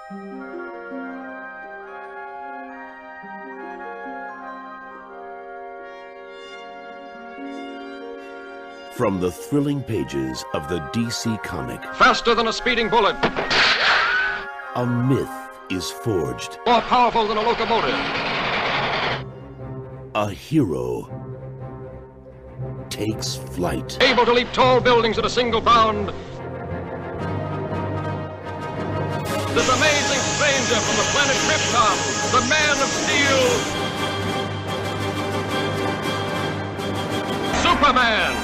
From the thrilling pages of the DC comic, Faster than a speeding bullet. a myth is forged. More powerful than a locomotive. A hero takes flight. Able to leap tall buildings at a single bound. This amazing stranger from the planet Krypton, the Man of Steel. Superman.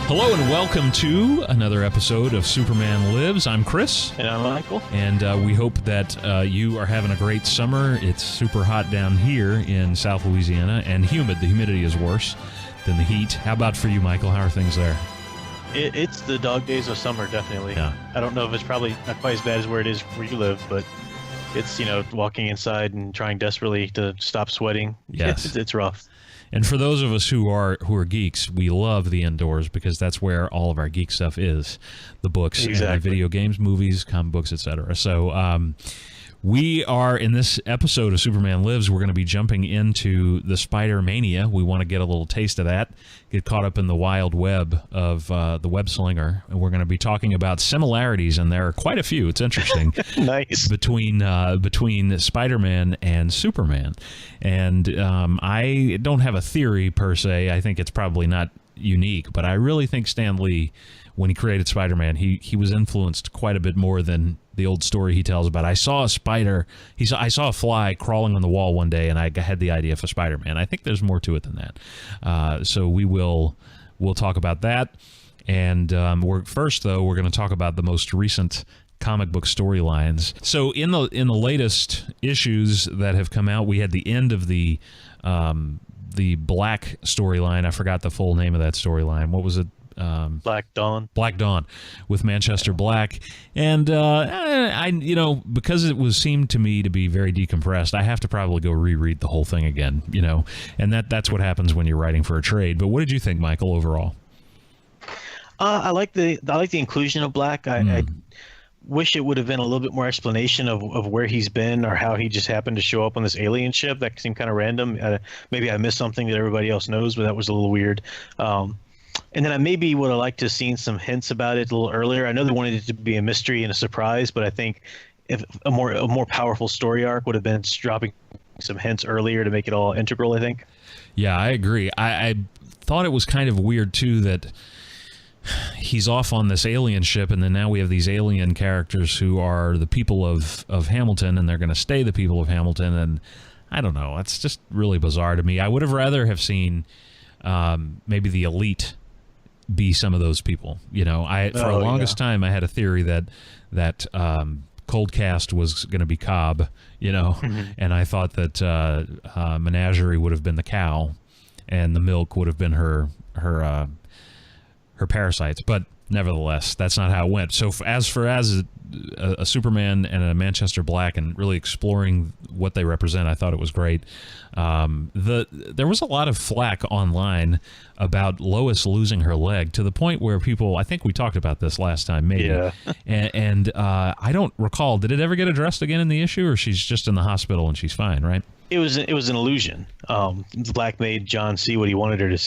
Hello and welcome to another episode of Superman Lives. I'm Chris. And I'm Michael. And we hope that you are having a great summer. It's super hot down here in South Louisiana and humid. The humidity is worse than the heat. How about for you, Michael? How are things there? It's the dog days of summer, definitely. Yeah. I don't know if it's probably not quite as bad as where it is where you live, but it's, walking inside and trying desperately to stop sweating. Yes. It's rough. And for those of us who are geeks, we love the indoors because that's where all of our geek stuff is. The books, Exactly. And video games, movies, comic books, etc. So we are, in this episode of Superman Lives, we're going to be jumping into the Spider-Mania. We want to get a little taste of that, get caught up in the wild web of the web slinger. And we're going to be talking about similarities, and there are quite a few. It's interesting. Nice. Between Spider-Man and Superman. And I don't have a theory per se. I think it's probably not unique, but I really think Stan Lee, when he created Spider-Man, he was influenced quite a bit more than the old story he tells about. I saw a spider. I saw a fly crawling on the wall one day, and I had the idea for Spider-Man. I think there's more to it than that. So we'll talk about that. And we're going to talk about the most recent comic book storylines. So in the latest issues that have come out, we had the end of the Black storyline. I forgot the full name of that storyline. What was it? Black Dawn with Manchester Black. And because it seemed to me to be very decompressed, I have to probably go reread the whole thing again, and that's what happens when you're writing for a trade. But what did you think, Michael, overall? I like the inclusion of Black. I wish it would have been a little bit more explanation of where he's been or how he just happened to show up on this alien ship. That seemed kind of random. Maybe I missed something that everybody else knows, but that was a little weird. And then I maybe would have liked to have seen some hints about it a little earlier. I know they wanted it to be a mystery and a surprise, but I think if a more powerful story arc would have been dropping some hints earlier to make it all integral, I think. Yeah, I agree. I thought it was kind of weird, too, that he's off on this alien ship, and then now we have these alien characters who are the people of Hamilton, and they're going to stay the people of Hamilton, and I don't know. It's just really bizarre to me. I would have rather have seen maybe the elite be some of those people. For the longest time, I had a theory that Cold Cast was going to be Cobb, and I thought that Menagerie would have been the cow, and the milk would have been her parasites. But nevertheless, that's not how it went. So as a Superman and a Manchester Black, and really exploring what they represent, I thought it was great. There was a lot of flack online about Lois losing her leg, to the point where people, I think we talked about this last time, maybe. Yeah. and I don't recall, did it ever get addressed again in the issue, or she's just in the hospital and she's fine, right? It was an illusion. Black made John see what he wanted him to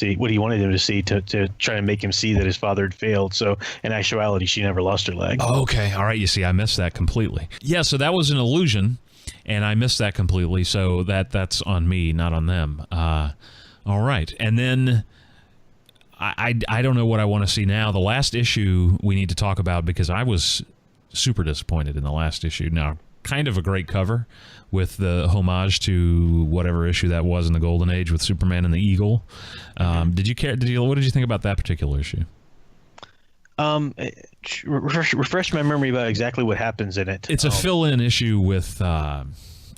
see to try and make him see that his father had failed. So in actuality, she never lost her leg. Oh, okay. All right. You see, I missed that completely. Yeah. So that was an illusion, and I missed that completely. So that's on me, not on them. All right. And then I don't know what I want to see now. The last issue we need to talk about, because I was super disappointed in the last issue. Now, kind of a great cover with the homage to whatever issue that was in the Golden Age with Superman and the Eagle. What did you think about that particular issue? Refresh my memory about exactly what happens in it. It's a fill-in issue with.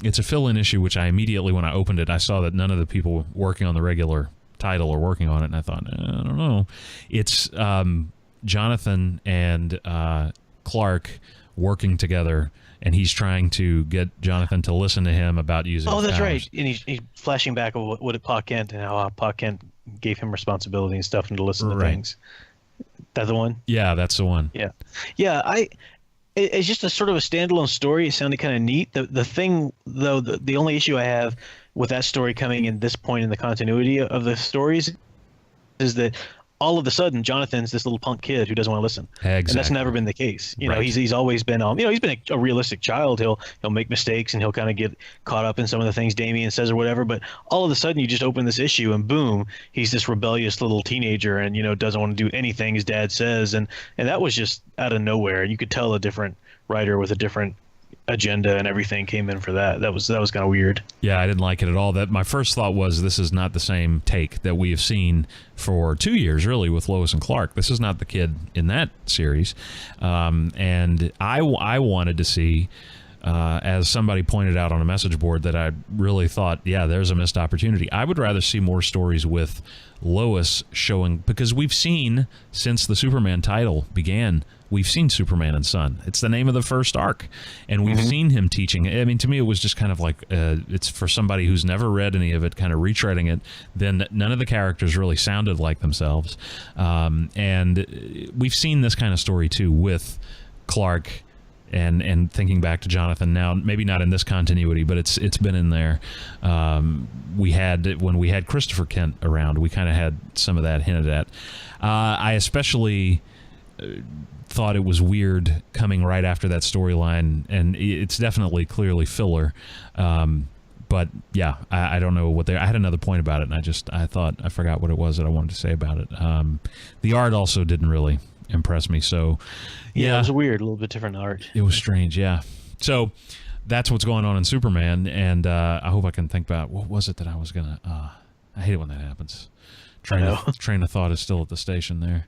It's a fill-in issue, which I immediately, when I opened it, I saw that none of the people working on the regular title are working on it, and I thought, I don't know. It's Jonathan and Clark working together, and he's trying to get Jonathan to listen to him about using his that's powers. right. And he's flashing back of what Pa Kent and how Pa Kent gave him responsibility and stuff and to listen to things. That the one? Yeah, that's the one. Yeah. It's just a sort of a standalone story. It sounded kind of neat. The thing, though, the only issue I have with that story coming in this point in the continuity of the stories is that all of a sudden Jonathan's this little punk kid who doesn't want to listen. Exactly. And that's never been the case. You know, Right. he's always been he's been a realistic child. He'll make mistakes and he'll kind of get caught up in some of the things Damien says or whatever, but all of a sudden you just open this issue and boom, he's this rebellious little teenager and doesn't want to do anything his dad says, and that was just out of nowhere. You could tell a different writer with a different agenda and everything came in for that. That was kind of weird. Yeah, I didn't like it at all. That my first thought was this is not the same take that we have seen for 2 years, really, with Lois and Clark. This is not the kid in that series, and I wanted to see. As somebody pointed out on a message board, that I really thought, yeah, there's a missed opportunity. I would rather see more stories with Lois showing, because we've seen, since the Superman title began, we've seen Superman and Son. It's the name of the first arc, and we've seen him teaching. I mean, to me, it was just kind of like, it's for somebody who's never read any of it, kind of retreading it. Then none of the characters really sounded like themselves. And we've seen this kind of story, too, with Clark and thinking back to Jonathan now, maybe not in this continuity, but it's been in there. When we had Christopher Kent around, we kind of had some of that hinted at. I especially thought it was weird coming right after that storyline, and it's definitely clearly filler. But yeah, I don't know what I had another point about it, and I forgot what it was that I wanted to say about it. The art also didn't really impress me, so Yeah, it was weird, a little bit different art. it was strange. Yeah, so that's what's going on in Superman, and I hope I can think about what was it that I was gonna. I hate it when that happens. Train of thought is still at the station there.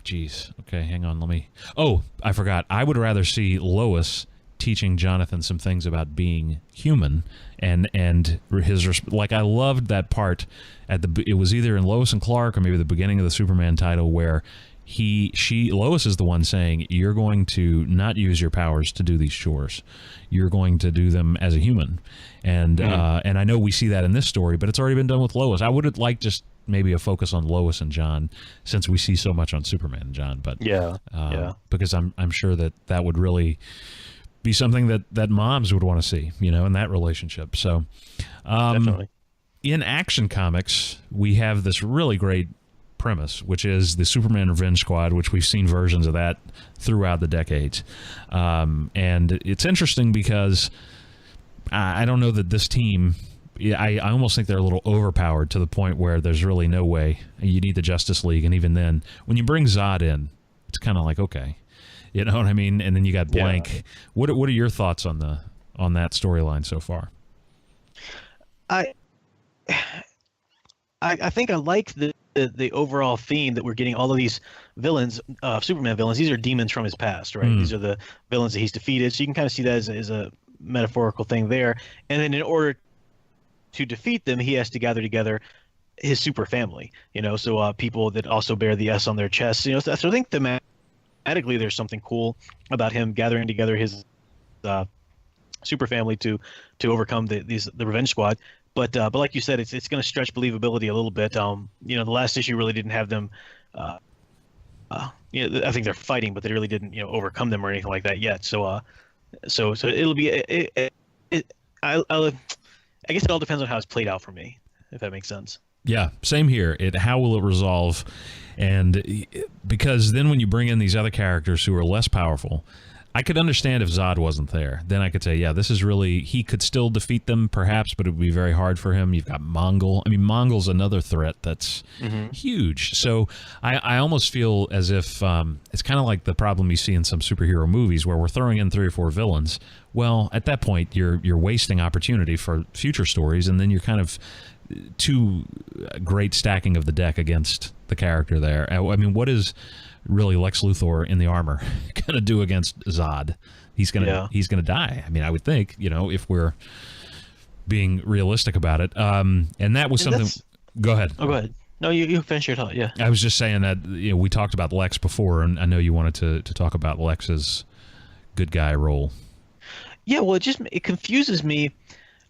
Geez. Okay, hang on. Oh, I forgot. I would rather see Lois teaching Jonathan some things about being human and his like. I loved that part it was either in Lois and Clark or maybe the beginning of the Superman title where Lois is the one saying, you're going to not use your powers to do these chores. You're going to do them as a human. And and I know we see that in this story, but it's already been done with Lois. I would have liked just maybe a focus on Lois and John, since we see so much on Superman and John. But yeah, because I'm sure that would really be something that moms would want to see, in that relationship. So definitely. In Action Comics, we have this really great premise, which is the Superman Revenge Squad, which we've seen versions of that throughout the decades. And it's interesting because I don't know that this team, I almost think they're a little overpowered to the point where there's really no way. You need the Justice League, and even then, when you bring Zod in, it's kind of like, okay. You know what I mean? And then you got Blank. Yeah. What are your thoughts on that storyline so far? I think I like the overall theme that we're getting all of these villains, Superman villains. These are demons from his past, right? These are the villains that he's defeated. So you can kind of see that as a metaphorical thing there. And then in order to defeat them, he has to gather together his super family, so people that also bear the S on their chests, so I think thematically there's something cool about him gathering together his super family to overcome the Revenge Squad. But like you said, it's going to stretch believability a little bit. The last issue really didn't have them. I think they're fighting, but they really didn't, overcome them or anything like that yet. So it'll be. I guess it all depends on how it's played out for me, if that makes sense. Yeah, same here. How will it resolve? And because then when you bring in these other characters who are less powerful, I could understand if Zod wasn't there. Then I could say, yeah, this is really, he could still defeat them perhaps, but it would be very hard for him. You've got Mongol. I mean, Mongol's another threat that's huge. So I almost feel as if it's kind of like the problem you see in some superhero movies where we're throwing in 3 or 4 villains. Well, at that point, you're wasting opportunity for future stories, and then you're kind of too great stacking of the deck against the character there. I mean, what is really Lex Luthor in the armor gonna do against Zod? He's gonna die. I mean, I would think, if we're being realistic about it. And that was something. Go ahead. Oh, go ahead. No, you finish your thought. Yeah. I was just saying that we talked about Lex before, and I know you wanted to talk about Lex's good guy role. Yeah. Well, it confuses me.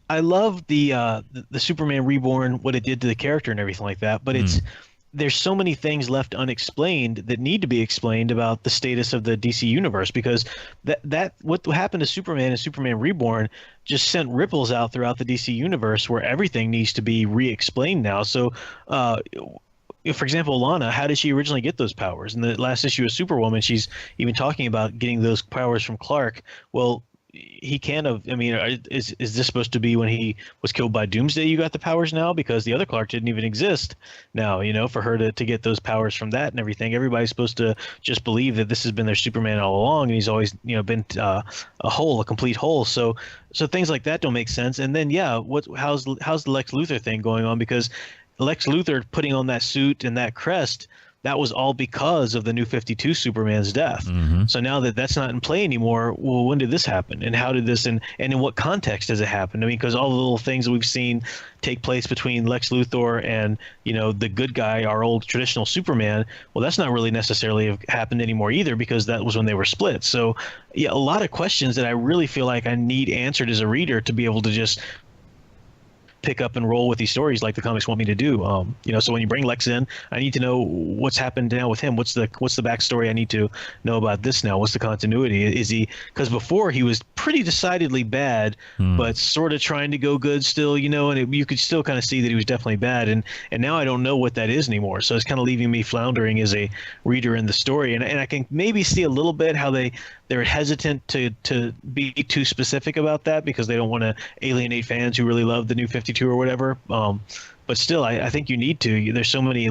I love the Superman Reborn, what it did to the character and everything like that, but there's so many things left unexplained that need to be explained about the status of the DC universe, because that what happened to Superman and Superman Reborn just sent ripples out throughout the DC universe where everything needs to be re-explained now. So for example, Lana, how did she originally get those powers? In the last issue of Superwoman, she's even talking about getting those powers from Clark. Well, he can't have. I mean, is this supposed to be when he was killed by Doomsday? You got the powers now, because the other Clark didn't even exist now. For her to get those powers from that and everything, everybody's supposed to just believe that this has been their Superman all along, and he's always been a complete whole. So things like that don't make sense. And then how's the Lex Luthor thing going on? Because Lex Luthor putting on that suit and that crest, that was all because of the New 52 Superman's death. Mm-hmm. So now that that's not in play anymore, well, when did this happen? And how did this, and in what context does it happen? I mean, because all the little things that we've seen take place between Lex Luthor and, the good guy, our old traditional Superman, well, that's not really necessarily happened anymore either, because that was when they were split. So, yeah, a lot of questions that I really feel like I need answered as a reader to be able to just pick up and roll with these stories like the comics want me to do. So when you bring Lex in, I need to know what's happened now with him. What's the backstory I need to know about this now? What's the continuity? Is he, because before he was pretty decidedly bad, but sort of trying to go good still, and you could still kind of see that he was definitely bad. And now I don't know what that is anymore. So it's kind of leaving me floundering as a reader in the story. And I can maybe see a little bit how they're hesitant to be too specific about that, because they don't want to alienate fans who really love the New 52 or whatever. But still, I think you need to. There's so many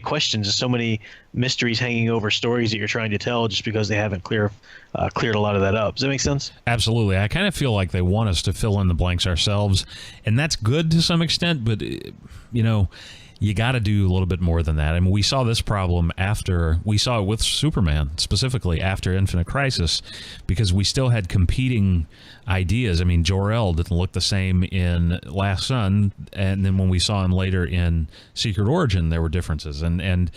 questions and so many mysteries hanging over stories that you're trying to tell, just because they haven't cleared a lot of that up. Does that make sense? Absolutely. I kind of feel like they want us to fill in the blanks ourselves, and that's good to some extent, but you got to do a little bit more than that. I mean, we saw this problem we saw it with Superman, specifically after Infinite Crisis, because we still had competing ideas. I mean, Jor-El didn't look the same in Last Sun, and then when we saw him later in Secret Origin, there were differences, and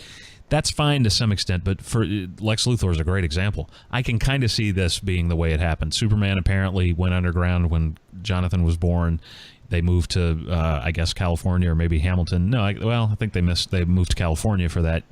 that's fine to some extent, but for Lex Luthor is a great example. I can kind of see this being the way it happened. Superman apparently went underground when Jonathan was born. They moved to, I guess, California or maybe Hamilton. No, I think they moved to California for that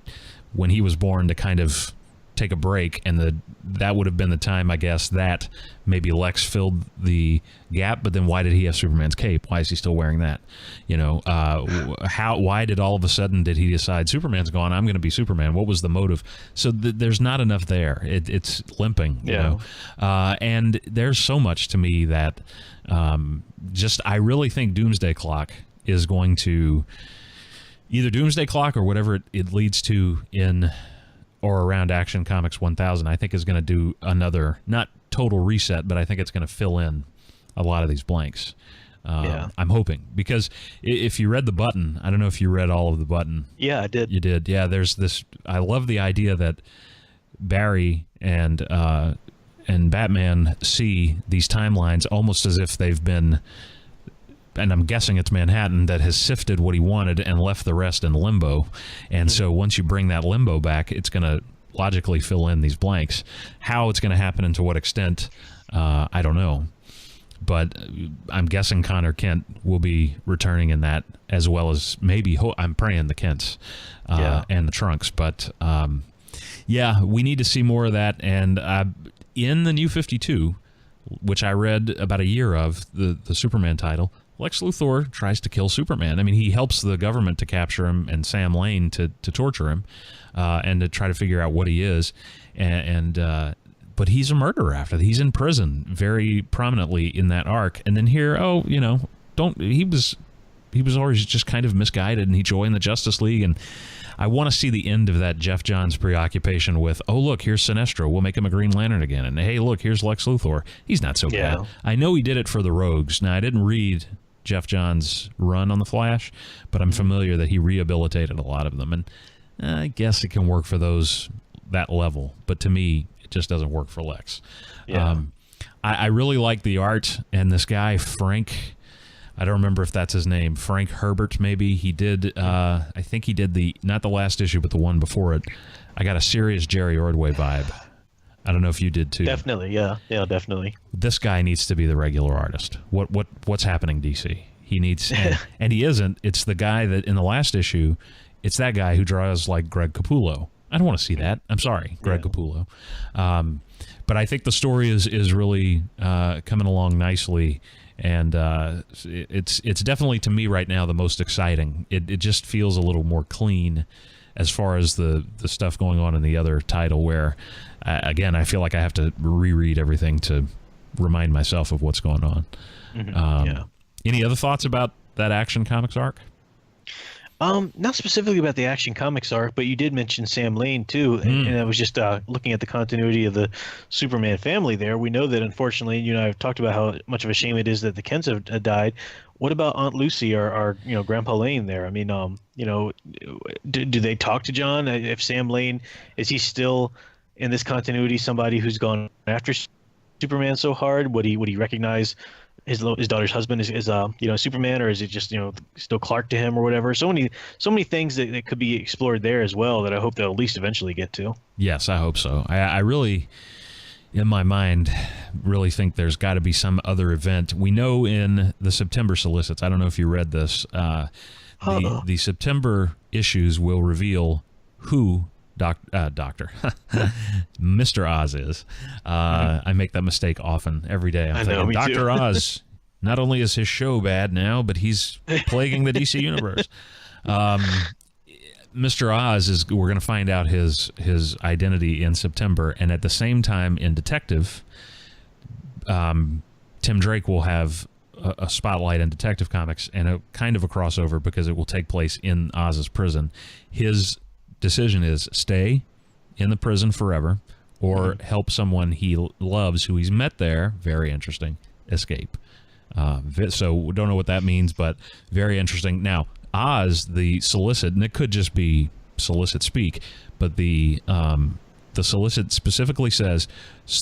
when he was born, to kind of take a break, and that would have been the time, I guess, that maybe Lex filled the gap. But then why did he have Superman's cape? Why is he still wearing that? Why did all of a sudden did he decide Superman's gone, I'm going to be Superman? What was the motive? So there's not enough there. It's limping, and there's so much to me that I really think Doomsday Clock is going to, either Doomsday Clock or whatever it leads to in or around Action Comics 1000, I think is going to do another, not total reset, but I think it's going to fill in a lot of these blanks. I'm hoping, because if you read The Button, I don't know if you read all of The Button. Yeah, I did. You did. Yeah, there's this, I love the idea that Barry and Batman see these timelines almost as if they've been, and I'm guessing it's Manhattan that has sifted what he wanted and left the rest in limbo. And so once you bring that limbo back, it's going to logically fill in these blanks. How it's going to happen and to what extent, I don't know. But I'm guessing Connor Kent will be returning in that, as well as maybe, I'm praying the Kents and the Trunks. But we need to see more of that. And in the New 52, which I read about a year of, the Superman title, Lex Luthor tries to kill Superman. I mean, he helps the government to capture him and Sam Lane to torture him and to try to figure out what he is. But he's a murderer after that. He's in prison very prominently in that arc. And then here, he was always just kind of misguided, and he joined the Justice League. And I want to see the end of that Jeff Johns preoccupation with, oh, look, here's Sinestro. We'll make him a Green Lantern again. And, hey, look, here's Lex Luthor. He's not so bad. I know he did it for the Rogues. Now, I didn't read Jeff Johns' run on The Flash, but I'm familiar that he rehabilitated a lot of them. And I guess it can work for that level. But to me, it just doesn't work for Lex. I really like the art, and this guy, Frank, I don't remember if that's his name. Frank Herbert, maybe. He did, I think he did not the last issue, but the one before it. I got a serious Jerry Ordway vibe. I don't know if you did too. Definitely, yeah, definitely. This guy needs to be the regular artist. What's happening, DC? He needs, and he isn't. It's the guy that in the last issue, it's that guy who draws like Greg Capullo. I don't want to see that. I'm sorry, Greg Capullo. But I think the story is really coming along nicely, and it's definitely, to me right now, the most exciting. It just feels a little more clean as far as the stuff going on in the other title, where again, I feel like I have to reread everything to remind myself of what's going on. Any other thoughts about that Action Comics arc? Not specifically about the Action Comics arc, but you did mention Sam Lane too, and I was just looking at the continuity of the Superman family there. We know that, unfortunately, I've talked about how much of a shame it is that the Kents have died. What about Aunt Lucy or Grandpa Lane there? I mean, do they talk to John? If Sam Lane, is he still in this continuity somebody who's gone after Superman so hard? Would he recognize his daughter's husband is Superman, or is it just still Clark to him or whatever? So many things that could be explored there as well, that I hope they'll at least eventually get to. Yes, I hope so. I really, in my mind, really think there's got to be some other event. We know in the September solicits, I don't know if you read this, the September issues will reveal who Doctor Mr. Oz is. I make that mistake often, every day. I'm thinking, Dr. Oz, not only is his show bad now, but he's plaguing the DC universe. Mr. Oz we're going to find out his identity in September, and at the same time in Detective, Tim Drake will have a spotlight in Detective Comics and a kind of a crossover because it will take place in Oz's prison. His decision is stay in the prison forever or help someone he loves who he's met there, very interesting, escape. So we don't know what that means, but very interesting. Now, Oz, the solicit, and it could just be solicit speak, but the solicit specifically says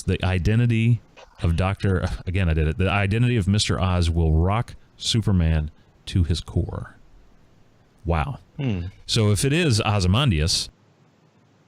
the identity of the identity of Mr. Oz will rock Superman to his core. Wow. So if it is Ozymandias,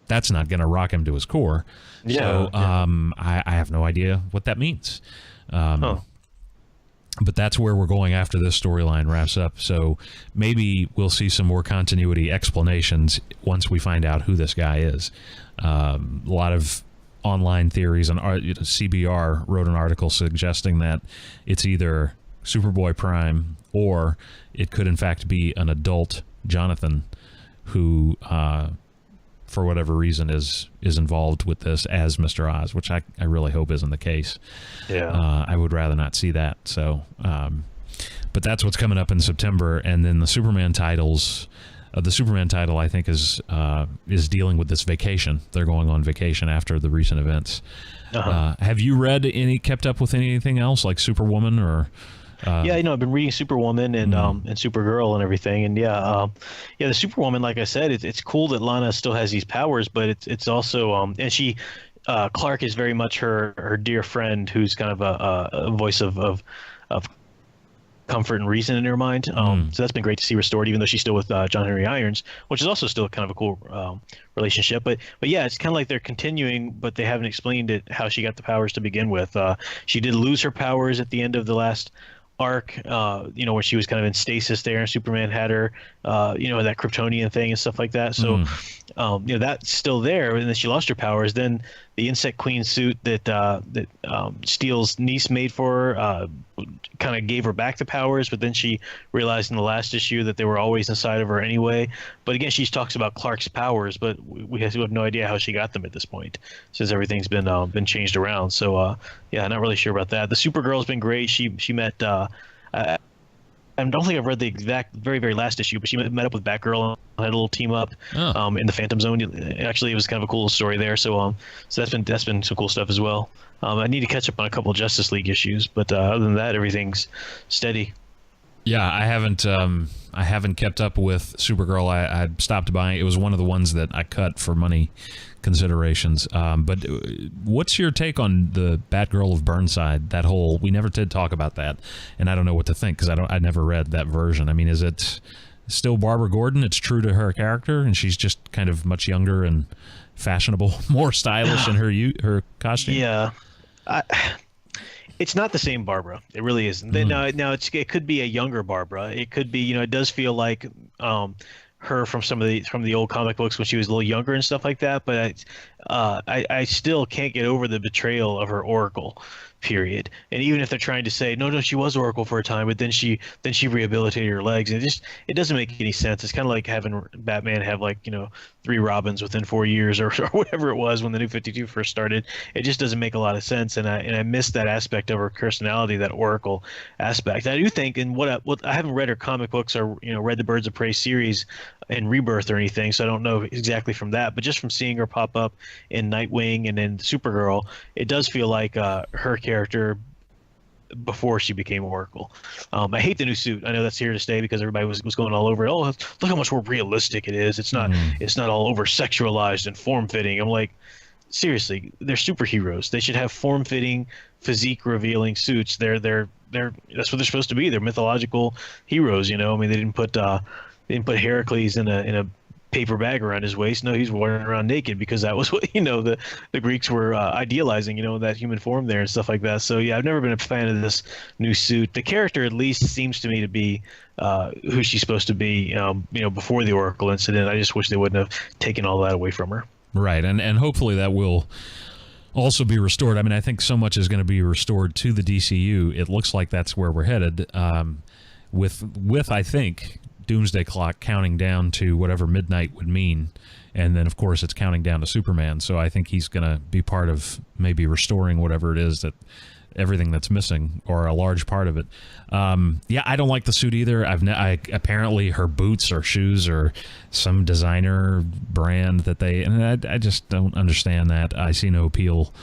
that's not going to rock him to his core. So I have no idea what that means. But that's where we're going after this storyline wraps up. So maybe we'll see some more continuity explanations once we find out who this guy is. A lot of online theories, and CBR wrote an article suggesting that it's either Superboy Prime or it could in fact be an adult Jonathan who for whatever reason is involved with this as Mr. Oz, which I really hope isn't the case. I would rather not see that. So but that's what's coming up in September. And then the Superman titles, the Superman title I think is dealing with this vacation. They're going on vacation after the recent events. Have you kept up with anything else like Superwoman or I've been reading Superwoman and Supergirl and everything, and the Superwoman, like I said, it's cool that Lana still has these powers, but it's also and she Clark is very much her dear friend, who's kind of a voice of comfort and reason in her mind. So that's been great to see restored, even though she's still with John Henry Irons, which is also still kind of a cool relationship. But yeah, it's kind of like they're continuing, but they haven't explained how she got the powers to begin with. She did lose her powers at the end of the last arc, where she was kind of in stasis there, and Superman had her, that Kryptonian thing and stuff like that. So, that's still there. And then she lost her powers. Then the Insect Queen suit that Steele's niece made for her kind of gave her back the powers, but then she realized in the last issue that they were always inside of her anyway. But again, she talks about Clark's powers, but we have no idea how she got them at this point, since everything's been changed around. So not really sure about that. The Supergirl's been great. She met I don't think I've read the exact very, very last issue, but she met up with Batgirl and had a little team up in the Phantom Zone. Actually, it was kind of a cool story there. So that's been some cool stuff as well. I need to catch up on a couple of Justice League issues, but other than that, everything's steady. Yeah, I haven't kept up with Supergirl. I stopped buying. It was one of the ones that I cut for money considerations. But what's your take on the Batgirl of Burnside? That whole, we never did talk about that, and I don't know what to think because I never read that version. I mean, is it still Barbara Gordon? It's true to her character, and she's just kind of much younger and fashionable, more stylish in her costume. Yeah. It's not the same Barbara. It really isn't. Now it could be a younger Barbara. It could be, it does feel like her from the old comic books when she was a little younger and stuff like that. But I still can't get over the betrayal of her Oracle. Period. And even if they're trying to say no, she was Oracle for a time, but then she rehabilitated her legs, and it doesn't make any sense. It's kind of like having Batman have 3 Robins within 4 years or whatever it was when the New 52 first started. It just doesn't make a lot of sense, and I miss that aspect of her personality, that Oracle aspect. I do think, and what I haven't read her comic books or read the Birds of Prey series in Rebirth or anything, so I don't know exactly from that, but just from seeing her pop up in Nightwing and in Supergirl, it does feel like her character before she became Oracle. I hate the new suit. I know that's here to stay because everybody was going all over it. Oh, look how much more realistic it is. It's not all over sexualized and form fitting. I'm like, seriously, they're superheroes. They should have form fitting, physique revealing suits. They're that's what they're supposed to be. They're mythological heroes. I mean, they didn't put Heracles in a paper bag around his waist. No, he's walking around naked because that was what the Greeks were idealizing, that human form there and stuff like that. So yeah, I've never been a fan of this new suit. The character at least seems to me to be who she's supposed to be, before the Oracle incident. I just wish they wouldn't have taken all that away from her. Right, and hopefully that will also be restored. I mean, I think so much is going to be restored to the DCU. It looks like that's where we're headed, with I think Doomsday Clock counting down to whatever midnight would mean, and then of course it's counting down to Superman. So I think he's going to be part of maybe restoring whatever it is, that everything that's missing, or a large part of it. Yeah, I don't like the suit either. Apparently her boots or shoes or some designer brand that I just don't understand that. I see no appeal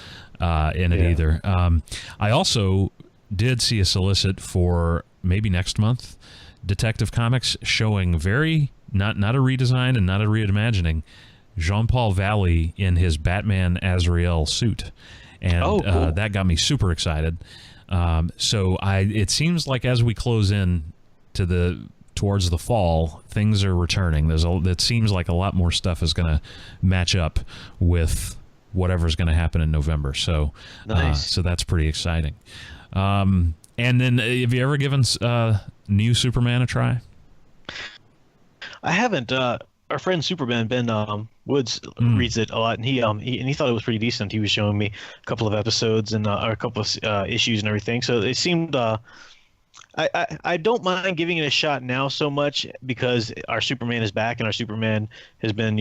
in it either. I also did see a solicit for maybe next month, Detective Comics, showing not a redesign and not a reimagining, Jean-Paul Valley in his Batman Azrael suit, and cool. That got me super excited. So it seems like as we close in towards the fall, things are returning. It seems like a lot more stuff is going to match up with whatever's going to happen in November. So nice. So that's pretty exciting. And then, have you ever given New Superman a try? I haven't. Our friend Superman Ben Woods reads it a lot, and he thought it was pretty decent. He was showing me a couple of episodes and a couple of issues and everything. So it seemed. I don't mind giving it a shot now so much because our Superman is back and our Superman has been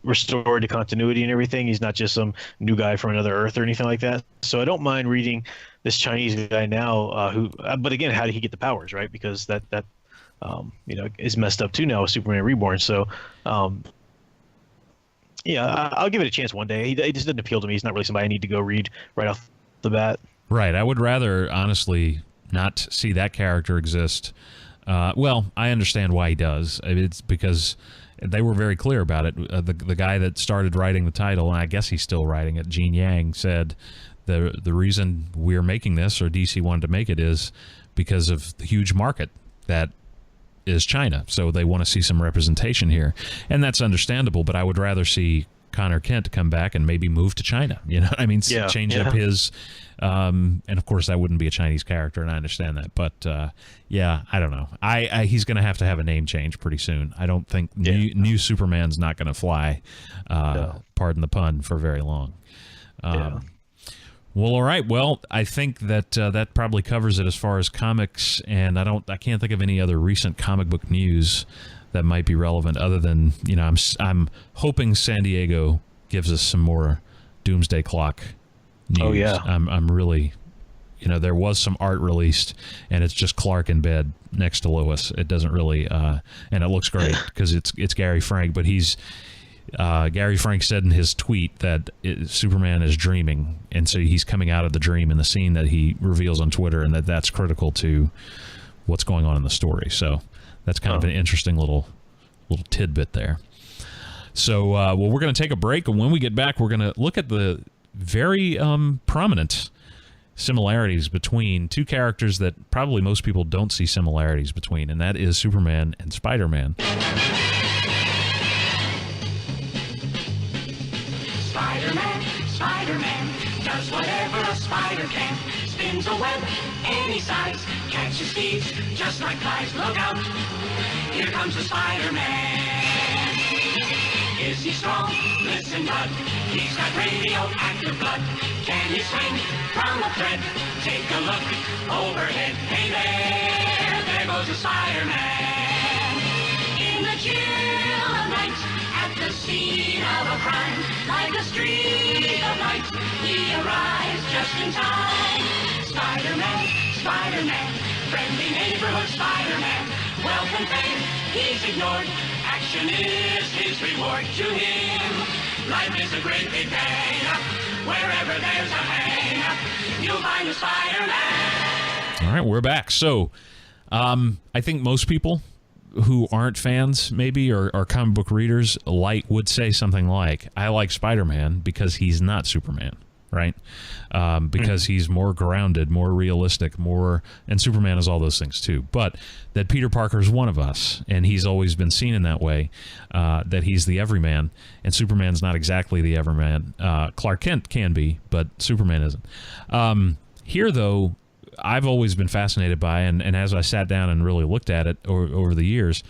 restored to continuity and everything. He's not just some new guy from another Earth or anything like that. So I don't mind reading this Chinese guy now but again, how did he get the powers, right? Because that is messed up too now with Superman Reborn. So yeah, I'll give it a chance one day. He just doesn't appeal to me. He's not really somebody I need to go read right off the bat. Right. I would rather honestly not see that character exist. Well, I understand why he does. It's because they were very clear about it. The guy that started writing the title, and I guess he's still writing it, Gene Yang, said the reason we're making this, or DC wanted to make it, is because of the huge market that is China. So they want to see some representation here, and that's understandable. But I would rather see Connor Kent come back and maybe move to China. You know what I mean? Yeah, change up his, and of course that wouldn't be a Chinese character, and I understand that. But yeah, I don't know. He's going to have a name change pretty soon. I don't think new Superman's not going to fly. Pardon the pun, for very long. Well, all right. Well, I think that that probably covers it as far as comics, and I can't think of any other recent comic book news that might be relevant, other than I'm hoping San Diego gives us some more Doomsday Clock news. Oh yeah. I'm really, there was some art released, and it's just Clark in bed next to Lois. It doesn't really, and it looks great because it's Gary Frank, but Gary Frank said in his tweet that Superman is dreaming, and so he's coming out of the dream in the scene that he reveals on Twitter, and that's critical to what's going on in the story. So that's kind of an interesting little tidbit there. So, well, we're going to take a break, and when we get back, we're going to look at the very prominent similarities between two characters that probably most people don't see similarities between, and that is Superman and Spider-Man. Spider-Man does whatever a spider can. Spins a web any size, catches thieves just like flies. Look out, here comes the Spider-Man. Is he strong? Listen, bud, he's got radioactive blood. Can he swing from a thread? Take a look overhead. Hey there goes the Spider-Man. In the chill of night, at the scene of a crime, like a streak of light, he arrives just in time. Spider-Man, Spider-Man, friendly neighborhood Spider-Man. Wealth and fame, he's ignored. Action is his reward to him. Life is a great big day. Wherever there's a hang, you'll find a Spider-Man. All right, we're back. So, I think most people who aren't fans, maybe, or comic book readers, would say something like, I like Spider-Man because he's not Superman, right? Because he's more grounded, more realistic, and Superman is all those things too. But that Peter Parker is one of us, and he's always been seen in that way, that he's the everyman, and Superman's not exactly the everyman. Clark Kent can be, but Superman isn't. Here, though, I've always been fascinated by, and as I sat down and really looked at it over the years,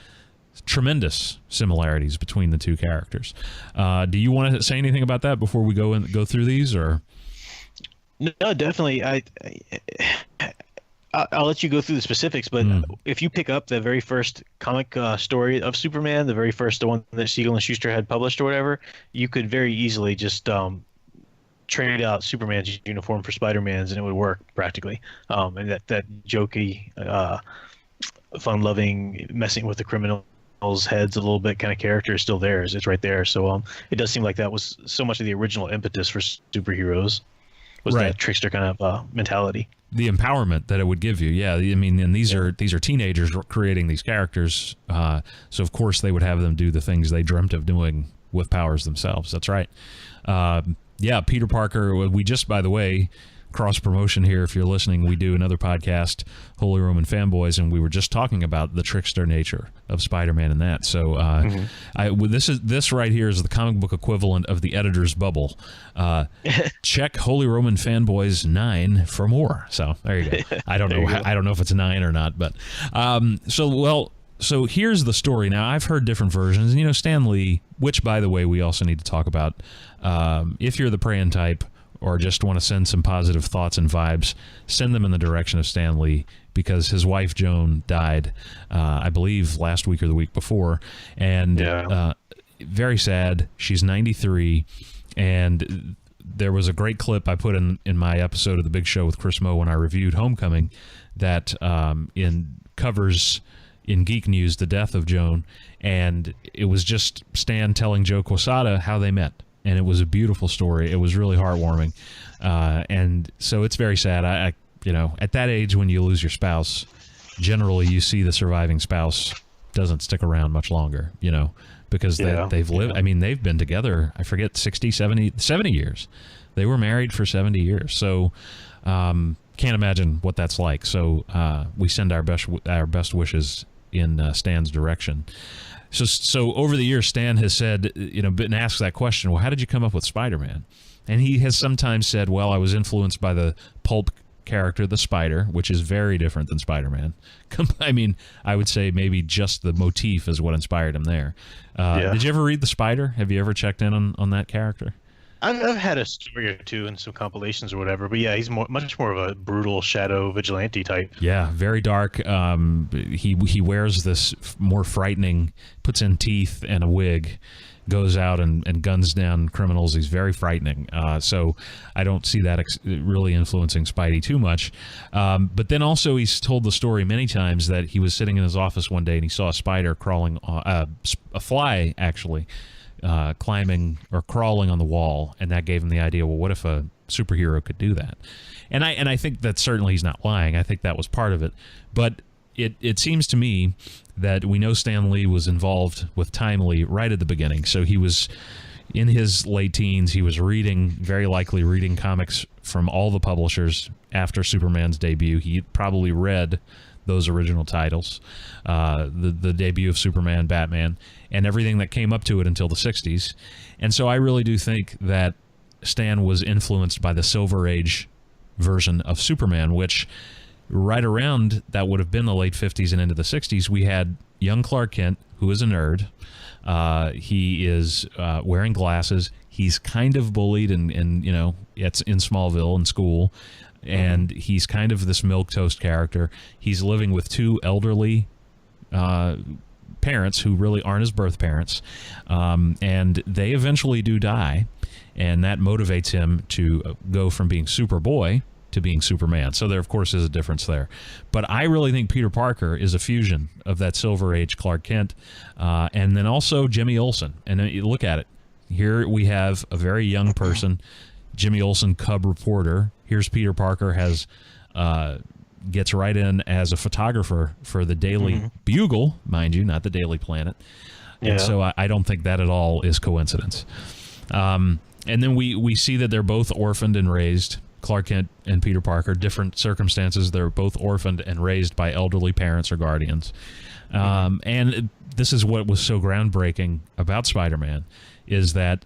tremendous similarities between the two characters. Do you want to say anything about that before we go through these, or? No, definitely. I'll let you go through the specifics, but if you pick up the very first comic story of Superman, the very first one that Siegel and Schuster had published or whatever, you could very easily just trade out Superman's uniform for Spider-Man's, and it would work practically. And that jokey, fun-loving, messing with the criminals' heads a little bit kind of character is still there. It's right there. So it does seem like that was so much of the original impetus for superheroes, was that trickster kind of mentality. The empowerment that it would give you, yeah. I mean, and these are teenagers creating these characters, so of course they would have them do the things they dreamt of doing with powers themselves. That's right. Yeah, Peter Parker. We just, by the way, cross promotion here. If you're listening, we do another podcast, Holy Roman Fanboys, and we were just talking about the trickster nature of Spider-Man in that. So, this right here is the comic book equivalent of the editor's bubble. Check Holy Roman Fanboys 9 for more. So there you go. I don't know. I don't know if it's 9 or not, but So here's the story. Now, I've heard different versions. You know, Stan Lee, which, by the way, we also need to talk about. If you're the praying type or just want to send some positive thoughts and vibes, send them in the direction of Stan Lee, because his wife, Joan, died, I believe, last week or the week before. And very sad. She's 93. And there was a great clip I put in my episode of The Big Show with Chris Moe when I reviewed Homecoming that covers in Geek News the death of Joan, and it was just Stan telling Joe Quesada how they met, and it was a beautiful story. It was really heartwarming, and so it's very sad. I at that age when you lose your spouse, generally you see the surviving spouse doesn't stick around much longer, because they've lived. I mean, they've been together, I forget, 60, 70 years. They were married for 70 years, so can't imagine what that's like. So we send our best wishes in Stan's direction. So over the years, Stan has said, been asked that question, well, how did you come up with Spider-Man? And he has sometimes said, well, I was influenced by the pulp character, the Spider, which is very different than Spider-Man. I mean, I would say maybe just the motif is what inspired him there. Did you ever read The Spider? Have you ever checked in on that character? I've had a story or two in some compilations or whatever, but yeah, he's much more of a brutal shadow vigilante type. Yeah, very dark. He wears this more frightening, puts in teeth and a wig, goes out and guns down criminals. He's very frightening. So I don't see that really influencing Spidey too much. But then also he's told the story many times that he was sitting in his office one day and he saw a spider crawling, a fly actually, climbing or crawling on the wall, and that gave him the idea, well, what if a superhero could do that? And I think that certainly he's not lying. I think that was part of it. But it seems to me that we know Stan Lee was involved with Timely right at the beginning. So he was in his late teens. He was very likely reading comics from all the publishers after Superman's debut. He probably read those original titles, the debut of Superman, Batman, and everything that came up to it until the 60s. And so I really do think that Stan was influenced by the Silver Age version of Superman, which right around that would have been the late 50s and into the 60s, we had young Clark Kent, who is a nerd. He is wearing glasses. He's kind of bullied, and you know, it's in Smallville in school, and he's kind of this milquetoast character. He's living with two elderly parents who really aren't his birth parents, and they eventually do die, and that motivates him to go from being Superboy to being Superman. So there, of course, is a difference there. But I really think Peter Parker is a fusion of that Silver Age Clark Kent, and then also Jimmy Olsen. And you look at it. Here we have a very young person, Jimmy Olsen, cub reporter. Here's Peter Parker gets right in as a photographer for the Daily Bugle, mind you, not the Daily Planet. And so I don't think that at all is coincidence. And then we see that they're both orphaned and raised. Clark Kent and Peter Parker, different circumstances. They're both orphaned and raised by elderly parents or guardians. And this is what was so groundbreaking about Spider-Man, is that,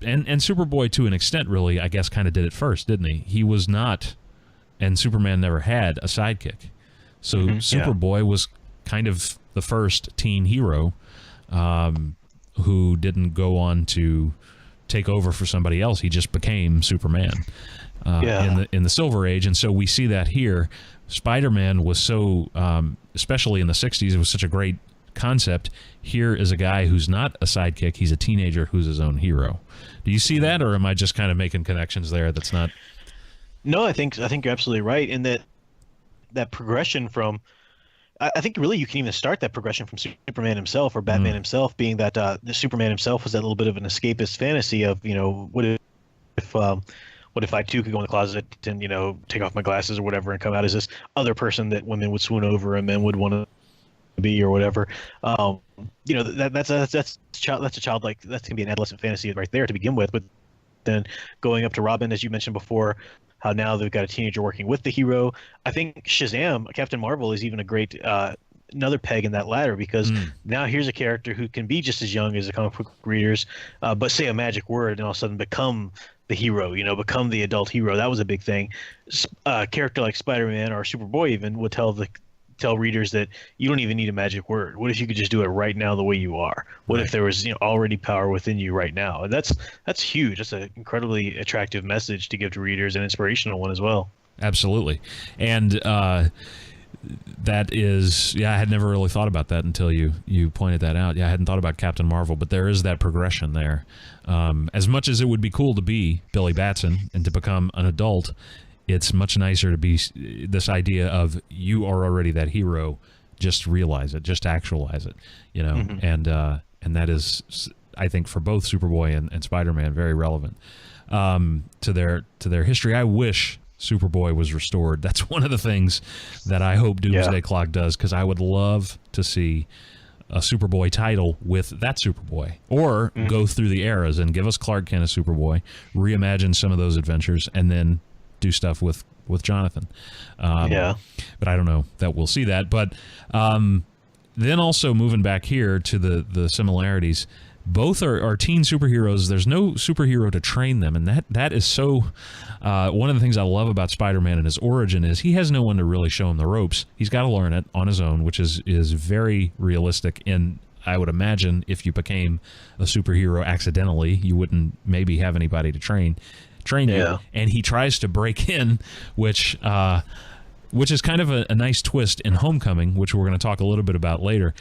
and Superboy to an extent really, I guess, kind of did it first, didn't he? He was not, and Superman never had a sidekick. So Superboy was kind of the first teen hero who didn't go on to take over for somebody else. He just became Superman in the Silver Age, and so we see that here. Spider-Man was so, especially in the 60s, it was such a great concept. Here is a guy who's not a sidekick. He's a teenager who's his own hero. Do you see that, or am I just kind of making connections there that's not? No, I think you're absolutely right in that progression from. I think really you can even start that progression from Superman himself or Batman himself, being that the Superman himself was that little bit of an escapist fantasy of, you know, what if I too could go in the closet and, you know, take off my glasses or whatever and come out as this other person that women would swoon over and men would want to be or whatever. You know, that's a childlike, that's gonna be an adolescent fantasy right there to begin with. But then going up to Robin, as you mentioned before, how now they've got a teenager working with the hero. I think Shazam, Captain Marvel, is even a great another peg in that ladder, because now here's a character who can be just as young as the comic book readers, but say a magic word and all of a sudden become the hero, you know, become the adult hero. That was a big thing. A character like Spider-Man or Superboy even would tell readers that you don't even need a magic word. What if you could just do it right now the way you are? What if there was, you know, already power within you right now? And that's huge. That's an incredibly attractive message to give to readers, an inspirational one as well. Absolutely. And that is, I had never really thought about that until you pointed that out. I hadn't thought about Captain Marvel, but there is that progression there. As much as it would be cool to be Billy Batson and to become an adult, it's much nicer to be this idea of you are already that hero. Just realize it, just actualize it, you know. And that is, I think, for both Superboy and Spider-Man, very relevant to their history. I wish Superboy was restored. That's one of the things that I hope Doomsday Clock does, because I would love to see a Superboy title with that Superboy, or go through the eras and give us Clark Kent as Superboy, reimagine some of those adventures, and then do stuff with Jonathan. But I don't know that we'll see that. But then also moving back here to the similarities, both are teen superheroes. There's no superhero to train them, and that is so one of the things I love about Spider-Man and his origin is he has no one to really show him the ropes. He's got to learn it on his own, which is very realistic. And I would imagine if you became a superhero accidentally, you wouldn't maybe have anybody to train you. And he tries to break in, which is kind of a nice twist in Homecoming, which we're going to talk a little bit about later.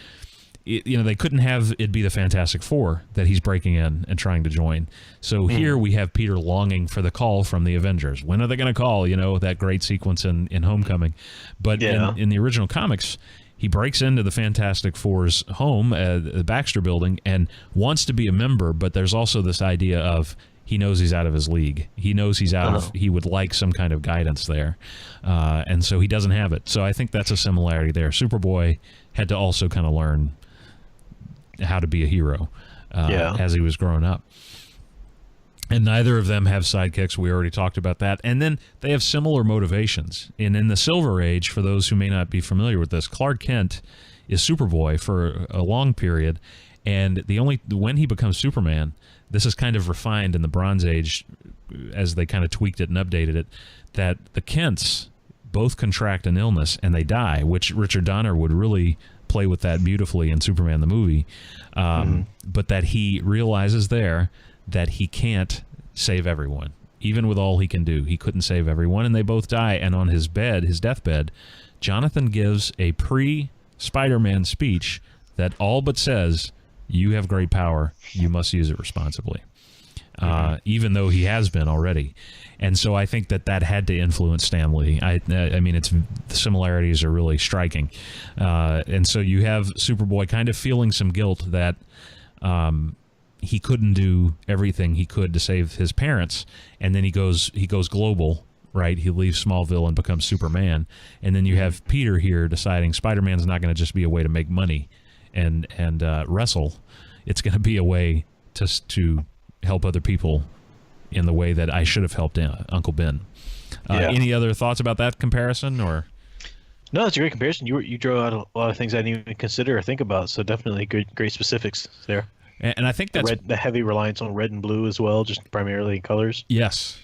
They couldn't have it be the Fantastic Four that he's breaking in and trying to join. So here we have Peter longing for the call from the Avengers. When are they going to call? You know, that great sequence in Homecoming. But in the original comics, he breaks into the Fantastic Four's home, the Baxter Building, and wants to be a member, but there's also this idea of he knows he's out of his league. He knows he's out of. He would like some kind of guidance there, and so he doesn't have it. So I think that's a similarity there. Superboy had to also kind of learn how to be a hero as he was growing up. And neither of them have sidekicks. We already talked about that. And then they have similar motivations. And in the Silver Age, for those who may not be familiar with this, Clark Kent is Superboy for a long period. And when he becomes Superman, this is kind of refined in the Bronze Age as they kind of tweaked it and updated it, that the Kents both contract an illness and they die, which Richard Donner would really play with that beautifully in Superman the movie. But that he realizes there that he can't save everyone. Even with all he can do, he couldn't save everyone, and they both die. And on his bed, his deathbed, Jonathan gives a pre-Spider-Man speech that all but says, "You have great power. You must use it responsibly." Even though he has been already. And so I think that had to influence Stan Lee. I mean, the similarities are really striking. And so you have Superboy kind of feeling some guilt that he couldn't do everything he could to save his parents, and then he goes global, right? He leaves Smallville and becomes Superman, and then you have Peter here deciding Spider-Man's not going to just be a way to make money and wrestle. It's going to be a way to help other people in the way that I should have helped Uncle Ben. Any other thoughts about that comparison, or? No, it's a great comparison. You drew out a lot of things I didn't even consider or think about. So definitely great specifics there. And I think that's the heavy reliance on red and blue as well, just primarily in colors. Yes.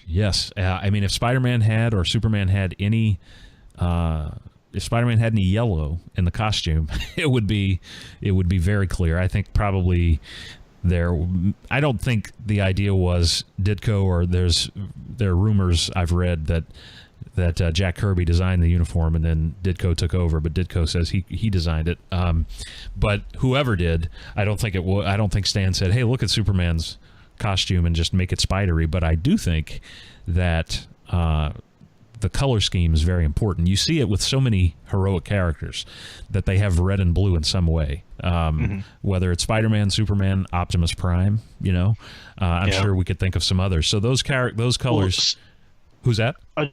I mean, if Spider-Man had or Superman had any, if Spider-Man had any yellow in the costume, it would be very clear. I think probably I don't think the idea was Ditko, or there are rumors I've read that Jack Kirby designed the uniform and then Ditko took over, but Ditko says he designed it. But whoever did, I don't think Stan said, "Hey, look at Superman's costume and just make it spidery." But I do think that the color scheme is very important. You see it with so many heroic characters that they have red and blue in some way. Whether it's Spider-Man, Superman, Optimus Prime, I'm sure we could think of some others. So those colors. Who's that? I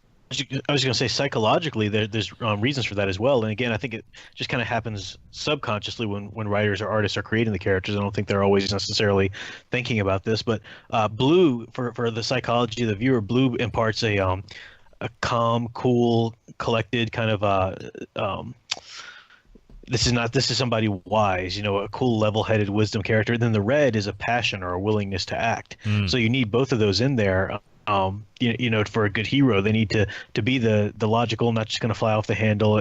was going to say psychologically there's reasons for that as well. And again, I think it just kind of happens subconsciously when writers or artists are creating the characters. I don't think they're always necessarily thinking about this, but blue for the psychology of the viewer, blue imparts a calm, cool, collected kind of this is somebody wise, a cool, level-headed wisdom character. Then the red is a passion or a willingness to act. So you need both of those in there. For a good hero, they need to be the logical, not just going to fly off the handle,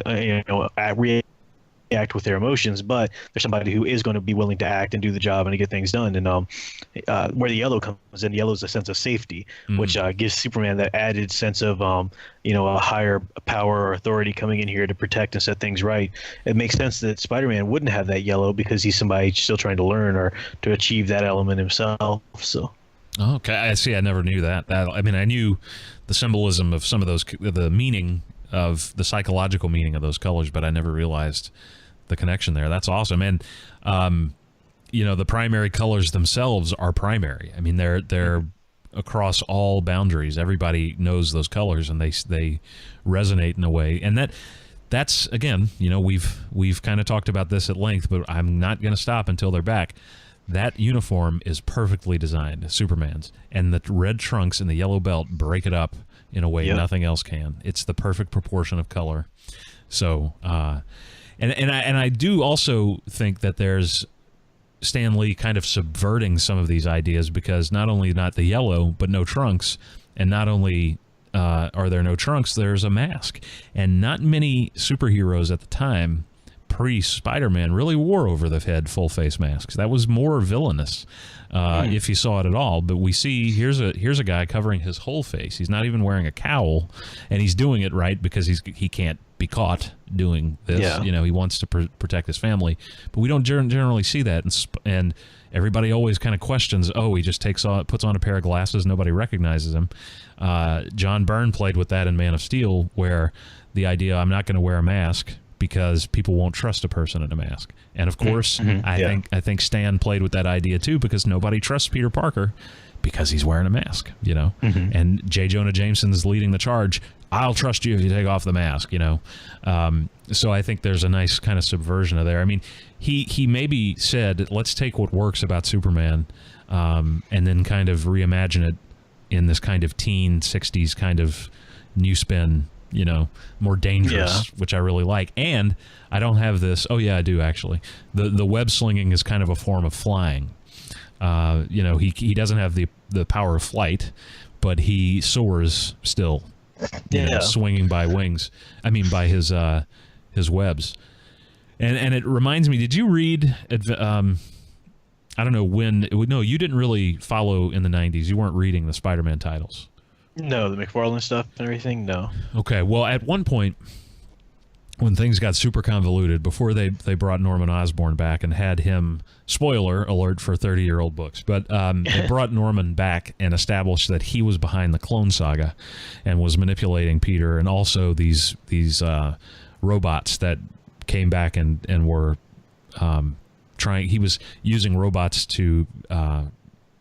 react with their emotions, but they're somebody who is going to be willing to act and do the job and to get things done. And where the yellow comes in, yellow is a sense of safety, which gives Superman that added sense of a higher power or authority coming in here to protect and set things right. It makes sense that Spider-Man wouldn't have that yellow because he's somebody still trying to learn or to achieve that element himself. So. Okay, I see. I never knew that. I mean, I knew the symbolism of some of those, the meaning of the psychological meaning of those colors, but I never realized the connection there. That's awesome. And the primary colors themselves are primary. I mean, they're across all boundaries. Everybody knows those colors, and they resonate in a way. And that's again, we've kind of talked about this at length, but I'm not going to stop until they're back. That uniform is perfectly designed, Superman's, and the red trunks and the yellow belt break it up in a way nothing else can. It's the perfect proportion of color. So, and I do also think that there's Stan Lee kind of subverting some of these ideas, because not only not the yellow, but no trunks, and not only are there no trunks, there's a mask, and not many superheroes at the time pre-Spider-Man really wore over the head full face masks. That was more villainous if you saw it at all. But we see here's a guy covering his whole face. He's not even wearing a cowl, and he's doing it right because he can't be caught doing this. Yeah. He wants to protect his family, but we don't generally see that. And everybody always kind of questions. Oh, he just puts on a pair of glasses. Nobody recognizes him. John Byrne played with that in Man of Steel, where the idea, I'm not going to wear a mask because people won't trust a person in a mask. And of course, I think Stan played with that idea too, because nobody trusts Peter Parker because he's wearing a mask, you know. And J. Jonah Jameson is leading the charge. I'll trust you if you take off the mask, you know. So I think there's a nice kind of subversion of there. I mean, he maybe said, let's take what works about Superman and then kind of reimagine it in this kind of teen 60s kind of new spin, you know, more dangerous, which I really like. And I don't have this. Oh, yeah, I do, actually. The web slinging is kind of a form of flying. You know, he doesn't have the power of flight, but he soars still, you know, swinging by wings. I mean, by his webs. And it reminds me, did you read, I don't know when, no, you didn't really follow in the 90s. You weren't reading the Spider-Man titles. No, the McFarlane stuff and everything, no. Okay, well, at one point, when things got super convoluted, before they brought Norman Osborn back and had him, spoiler alert for 30-year-old books, but they brought Norman back and established that he was behind the Clone Saga and was manipulating Peter, and also these robots that came back and were he was using robots to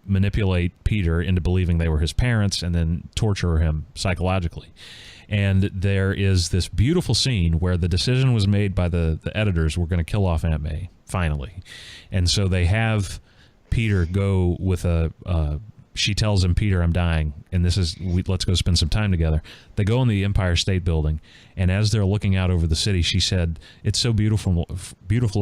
manipulate Peter into believing they were his parents and then torture him psychologically. And there is this beautiful scene where the decision was made by the editors, we're going to kill off Aunt May, finally. And so they have Peter go with she tells him, Peter, I'm dying, and let's go spend some time together. They go in the Empire State Building, and as they're looking out over the city, she said, it's so beautiful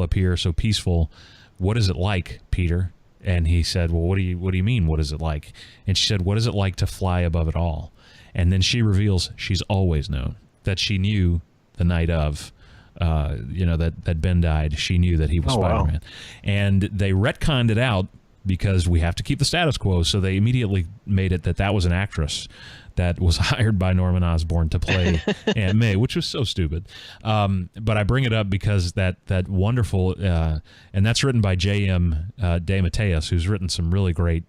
up here, so peaceful. What is it like, Peter? And he said, well, what do you mean, what is it like? And she said, what is it like to fly above it all? And then she reveals she's always known, that she knew the night of, that Ben died. She knew that he was Spider-Man. Wow. And they retconned it out because we have to keep the status quo. So they immediately made it that was an actress that was hired by Norman Osborn to play Aunt May, which was so stupid. But I bring it up because that wonderful, and that's written by J.M. DeMatteis, who's written some really great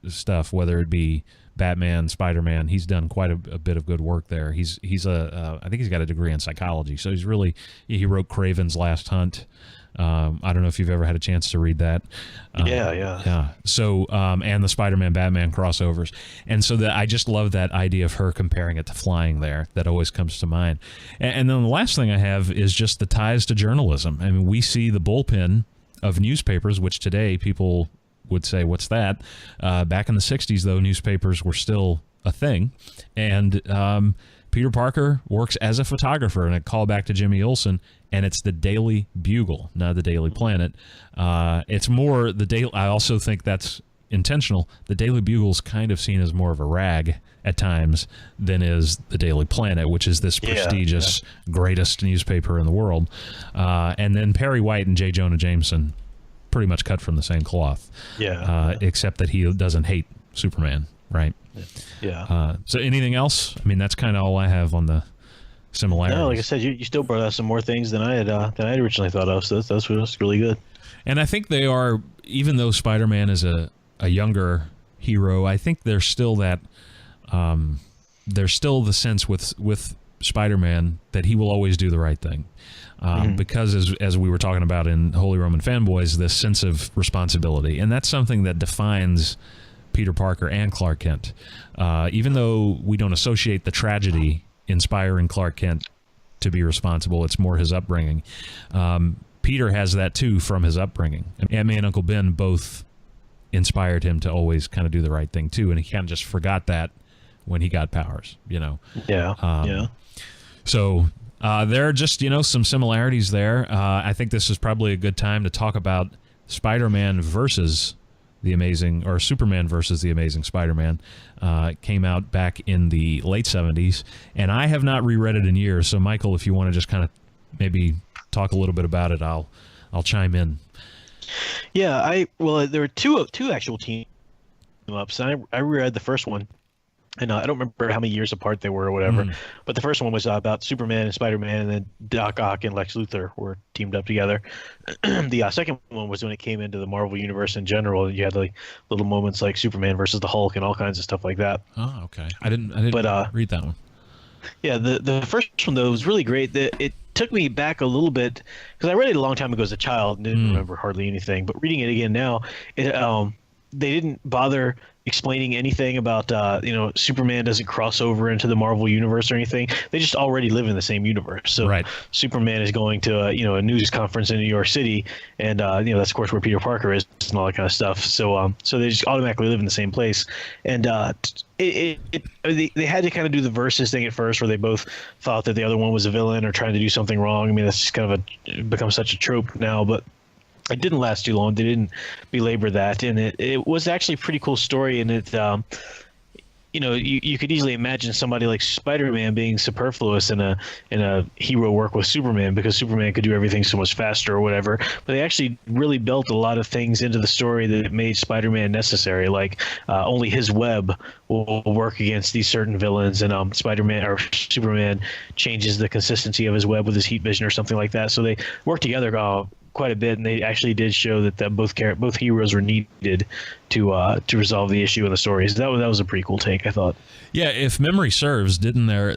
stuff, whether it be Batman, Spider-Man. He's done quite a bit of good work there. I think he's got a degree in psychology, so he wrote Craven's Last Hunt. I don't know if you've ever had a chance to read that. Yeah. So, and the Spider-Man Batman crossovers. And so I just love that idea of her comparing it to flying there. That always comes to mind. And then the last thing I have is just the ties to journalism. I mean, we see the bullpen of newspapers, which today people would say, what's that? Back in the 60s, though, newspapers were still a thing. And Peter Parker works as a photographer, and a callback to Jimmy Olsen, and it's the Daily Bugle, not the Daily Planet. It's more the Daily. I also think that's intentional. The Daily Bugle's kind of seen as more of a rag at times than is the Daily Planet, which is this prestigious, greatest newspaper in the world. And then Perry White and J. Jonah Jameson, pretty much cut from the same cloth. Except that he doesn't hate Superman, right? So anything else? I mean, that's kind of all I have on the similarities. No, like I said, you still brought out some more things than I had originally thought of. So that's really good. And I think they are, even though Spider-Man is a younger hero, I think there's still that there's still the sense with Spider-Man that he will always do the right thing. Because as we were talking about in Holy Roman Fanboys, this sense of responsibility, and that's something that defines Peter Parker and Clark Kent. Even though we don't associate the tragedy inspiring Clark Kent to be responsible, it's more his upbringing. Peter has that too from his upbringing. Aunt May and Uncle Ben both inspired him to always kind of do the right thing too, and he kind of just forgot that when he got powers, you know. So there are just, some similarities there. I think this is probably a good time to talk about Spider-Man versus the Amazing, or Superman versus the Amazing Spider-Man. It came out back in the late 70s, and I have not reread it in years. So, Michael, if you want to just kind of maybe talk a little bit about it, I'll chime in. Yeah, there were two actual team ups. I reread the first one. And I don't remember how many years apart they were or whatever, but the first one was about Superman and Spider-Man, and then Doc Ock and Lex Luthor were teamed up together. The second one was when it came into the Marvel Universe in general. You had like little moments like Superman versus the Hulk and all kinds of stuff like that. Oh, okay. I didn't read that one. Yeah, the first one though was really great. To took me back a little bit because I read it a long time ago as a child and didn't remember hardly anything. But reading it again now, they didn't bother explaining anything about Superman doesn't cross over into the Marvel universe or anything. They just already live in the same universe. So right. Superman is going to a news conference in New York City, and that's of course where Peter Parker is and all that kind of stuff. So they just automatically live in the same place. And they had to kind of do the versus thing at first, where they both thought that the other one was a villain or trying to do something wrong. I mean, that's just kind of become such a trope now, but it didn't last too long. They didn't belabor that, and it was actually a pretty cool story. And it, you could easily imagine somebody like Spider-Man being superfluous in a hero work with Superman, because Superman could do everything so much faster or whatever. But they actually really built a lot of things into the story that made Spider-Man necessary. Like only his web will work against these certain villains, and Spider-Man or Superman changes the consistency of his web with his heat vision or something like that. So they work together quite a bit, and they actually did show that both heroes were needed to resolve the issue in the stories. That was a pretty cool take, I thought. Yeah, if memory serves, didn't there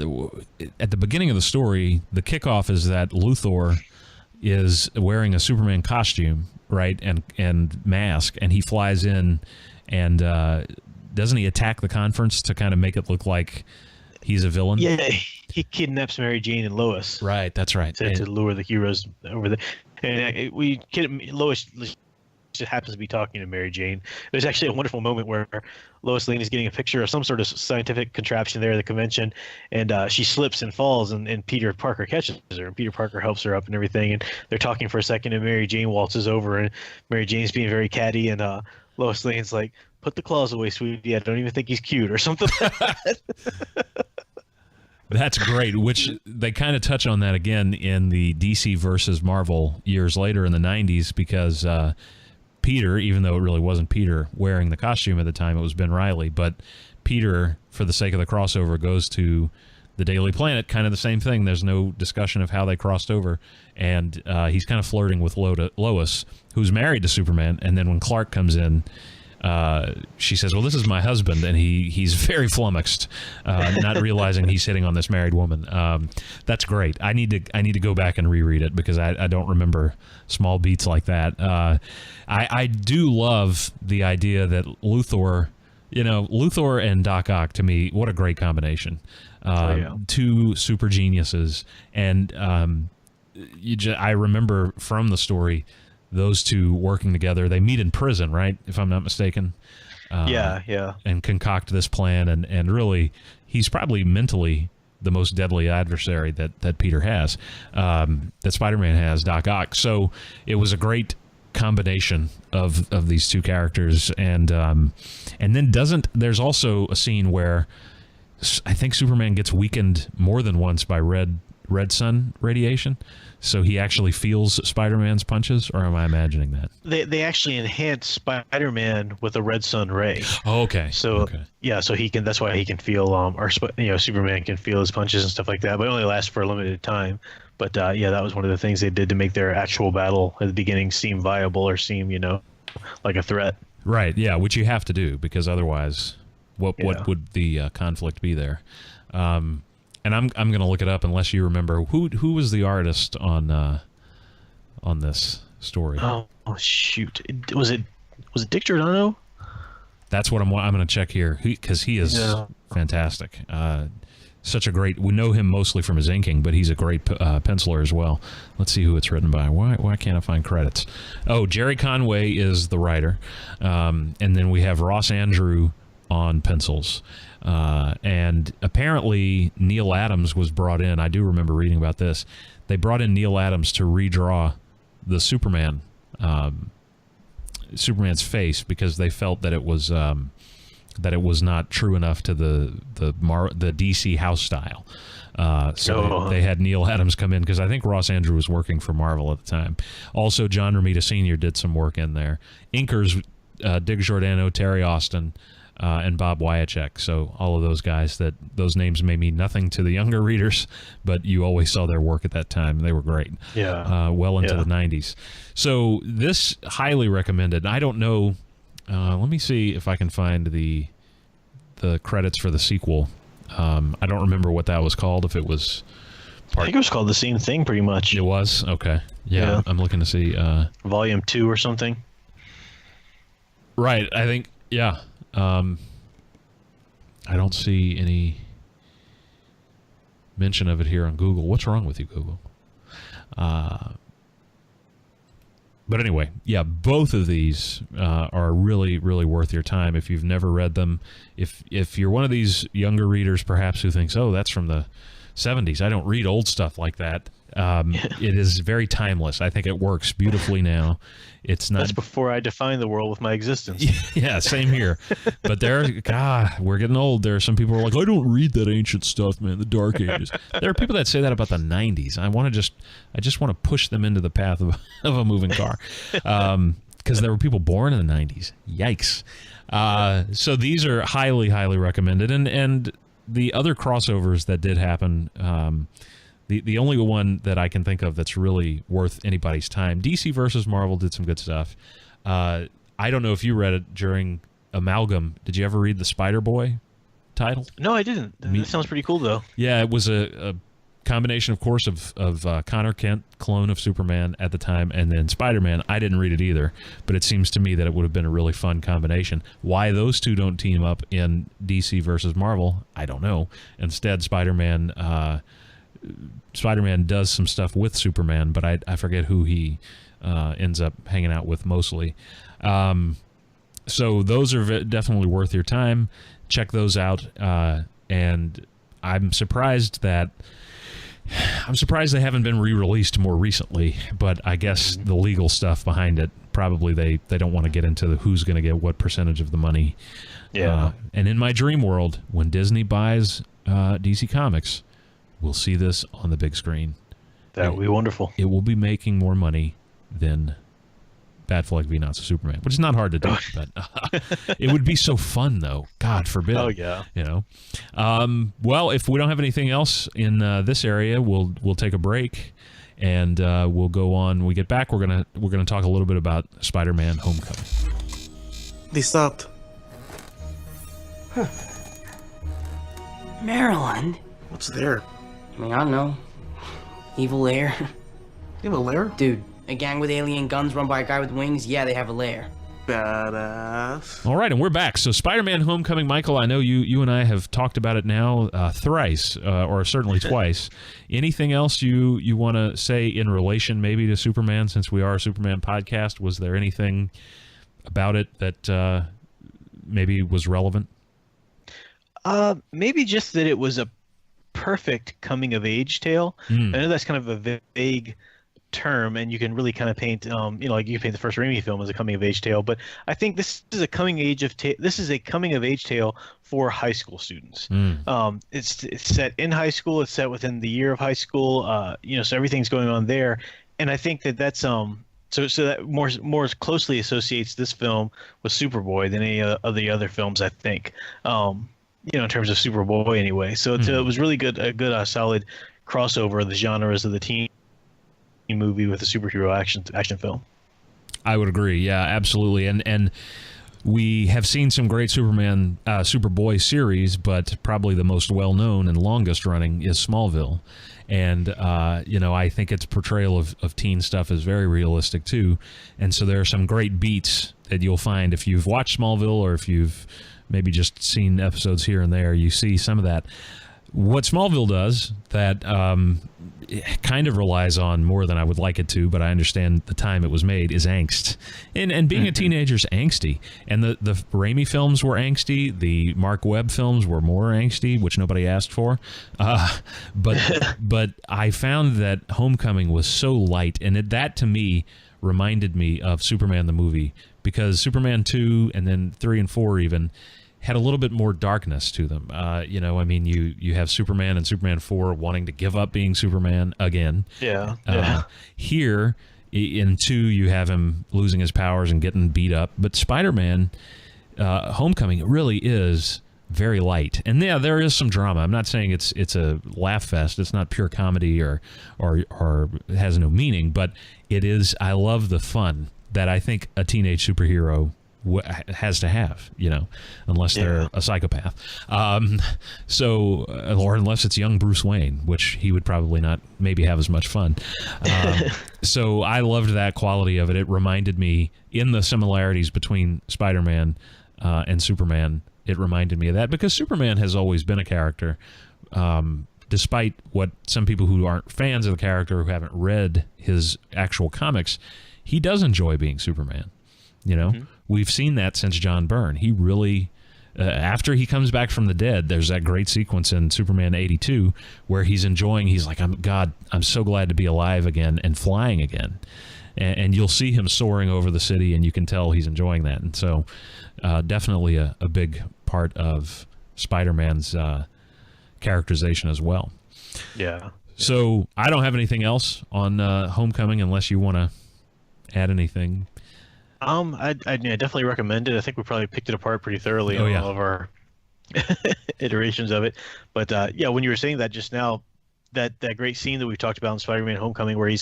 at the beginning of the story, the kickoff is that Luthor is wearing a Superman costume, right, and mask, and he flies in, and doesn't he attack the conference to kind of make it look like he's a villain? Yeah, he kidnaps Mary Jane and Lois. Right, that's right. To lure the heroes over there. And Lois just happens to be talking to Mary Jane. There's actually a wonderful moment where Lois Lane is getting a picture of some sort of scientific contraption there at the convention, and she slips and falls, and Peter Parker catches her, and Peter Parker helps her up and everything, and they're talking for a second, and Mary Jane waltzes over, and Mary Jane's being very catty, and Lois Lane's like, "Put the claws away, sweetie. I don't even think he's cute," or something like that. That's great, which they kind of touch on that again in the DC versus Marvel years later in the 90s, because Peter, even though it really wasn't Peter wearing the costume at the time, it was Ben Reilly, but Peter, for the sake of the crossover, goes to the Daily Planet, kind of the same thing. There's no discussion of how they crossed over, and he's kind of flirting with Lois, who's married to Superman, and then when Clark comes in, she says, "Well, this is my husband," and he's very flummoxed, not realizing he's hitting on this married woman. That's great. I need to go back and reread it, because I don't remember small beats like that. I do love the idea that Luthor and Doc Ock, to me, what a great combination. Two super geniuses, and I remember from the story those two working together. They meet in prison, right? If I'm not mistaken. Yeah. And concoct this plan, and really, he's probably mentally the most deadly adversary that Peter has, that Spider-Man has, Doc Ock. So it was a great combination of these two characters, and then there's also a scene where I think Superman gets weakened more than once by red sun radiation, so he actually feels Spider-Man's punches, or am I imagining that? They actually enhance Spider-Man with a red sun ray. Oh, okay. So so he can. That's why he can feel Superman can feel his punches and stuff like that, but it only lasts for a limited time. But that was one of the things they did to make their actual battle at the beginning seem viable, or seem like a threat. Right. Yeah, which you have to do, because otherwise, what would the conflict be there? And I'm going to look it up, unless you remember who was the artist on this story. Oh shoot! Was it Dick Giordano? That's what I'm going to check here, because he is fantastic. Such a great. We know him mostly from his inking, but he's a great penciler as well. Let's see who it's written by. Why can't I find credits? Oh, Jerry Conway is the writer, and then we have Ross Andrew on pencils. And apparently Neil Adams was brought in. I do remember reading about this. They brought in Neil Adams to redraw the Superman's face, because they felt that it was not true enough to the DC house style. They had Neil Adams come in, because I think Ross Andrew was working for Marvel at the time. Also, John Romita Sr. did some work in there. Inkers, Dick Giordano, Terry Austin, and Bob Wyacek. So all of those guys, those names may mean nothing to the younger readers, but you always saw their work at that time. They were great. Well into the 90s. So this, highly recommended. I don't know. Let me see if I can find the credits for the sequel. I don't remember what that was called, if it was I think it was called the same thing, pretty much. It was? Okay. Yeah. I'm looking to see. Volume 2 or something. Right. I think, yeah. I don't see any mention of it here on Google. What's wrong with you, Google? But anyway, yeah, both of these are really, really worth your time if you've never read them. If you're one of these younger readers, perhaps, who thinks, oh, that's from the 70s. I don't read old stuff like that. It is very timeless. I think it works beautifully now. It's not. That's before I defined the world with my existence. Yeah, same here. But we're getting old. There are some people who are like, I don't read that ancient stuff, man. The Dark Ages. There are people that say that about the 90s. I just want to push them into the path of a moving car, because there were people born in the 90s. Yikes. So these are highly, highly recommended, and the other crossovers that did happen. The only one that I can think of that's really worth anybody's time. DC versus Marvel did some good stuff. I don't know if you read it during Amalgam. Did you ever read the Spider-Boy title? No, I didn't. That sounds pretty cool, though. Yeah, it was a combination, of course, of Connor Kent, clone of Superman at the time, and then Spider-Man. I didn't read it either, but it seems to me that it would have been a really fun combination. Why those two don't team up in DC versus Marvel, I don't know. Instead, Spider-Man does some stuff with Superman, but I forget who he ends up hanging out with mostly. So those are definitely worth your time. Check those out. And I'm surprised they haven't been re-released more recently, but I guess the legal stuff behind it, probably they don't want to get into who's going to get what percentage of the money. Yeah. And in my dream world, when Disney buys DC Comics, we'll see this on the big screen. That would be wonderful. It will be making more money than Batfleck v. Not So Superman, which is not hard to do, but it would be so fun, though. God forbid. Oh, yeah. You know. Well, if we don't have anything else in this area, we'll take a break, and we'll go on. When we get back, we're gonna talk a little bit about Spider-Man: Homecoming. They stopped. Huh. Maryland? What's there? I mean, I don't know. Evil lair. You have a lair? Dude, a gang with alien guns run by a guy with wings? Yeah, they have a lair. Badass. All right, and we're back. So Spider-Man: Homecoming, Michael, I know you and I have talked about it now thrice, or certainly twice. Anything else you want to say in relation maybe to Superman, since we are a Superman podcast? Was there anything about it that maybe was relevant? Maybe just that it was a perfect coming-of-age tale. I know that's kind of a vague term, and you can really kind of paint, like you paint the first Raimi film as a coming-of-age tale. But I think this is a coming-of-age tale for high school students. It's set in high school. It's set within the year of high school. So everything's going on there, and I think that's so that more closely associates this film with Superboy than any of the other films, I think. In terms of Superboy anyway. So it was really a good solid crossover of the genres of the teen movie with a superhero action film. I would agree. Yeah, absolutely. And we have seen some great Superboy series, but probably the most well-known and longest running is Smallville. And, I think its portrayal of teen stuff is very realistic, too. And so there are some great beats that you'll find if you've watched Smallville, or if you've maybe just seen episodes here and there. You see some of that. What Smallville does that it kind of relies on more than I would like it to, but I understand the time it was made, is angst. And being a teenager is angsty. And the Raimi films were angsty. The Mark Webb films were more angsty, which nobody asked for. But I found that Homecoming was so light, and that to me reminded me of Superman the movie, because Superman 2 and then 3 and 4 even had a little bit more darkness to them. You have Superman and Superman 4 wanting to give up being Superman again. Yeah. Here in 2, you have him losing his powers and getting beat up. But Spider-Man Homecoming really is very light. And yeah, there is some drama. I'm not saying it's a laugh fest. It's not pure comedy or has no meaning, but it is. I love the fun that I think a teenage superhero has to have, unless they're a psychopath. Or unless it's young Bruce Wayne, which he would probably not maybe have as much fun. So I loved that quality of it. It reminded me, in the similarities between Spider-Man and Superman, it reminded me of that, because Superman has always been a character, despite what some people who aren't fans of the character, who haven't read his actual comics, he does enjoy being Superman. We've seen that since John Byrne. He really, after he comes back from the dead, there's that great sequence in Superman 82 where he's like, I'm so glad to be alive again and flying again. And you'll see him soaring over the city, and you can tell he's enjoying that. And so definitely a big part of Spider-Man's characterization as well. Yeah. So I don't have anything else on Homecoming unless you want to add anything. I definitely recommend it. I think we probably picked it apart pretty thoroughly in all of our iterations of it. But when you were saying that just now, that great scene that we talked about in Spider-Man Homecoming, where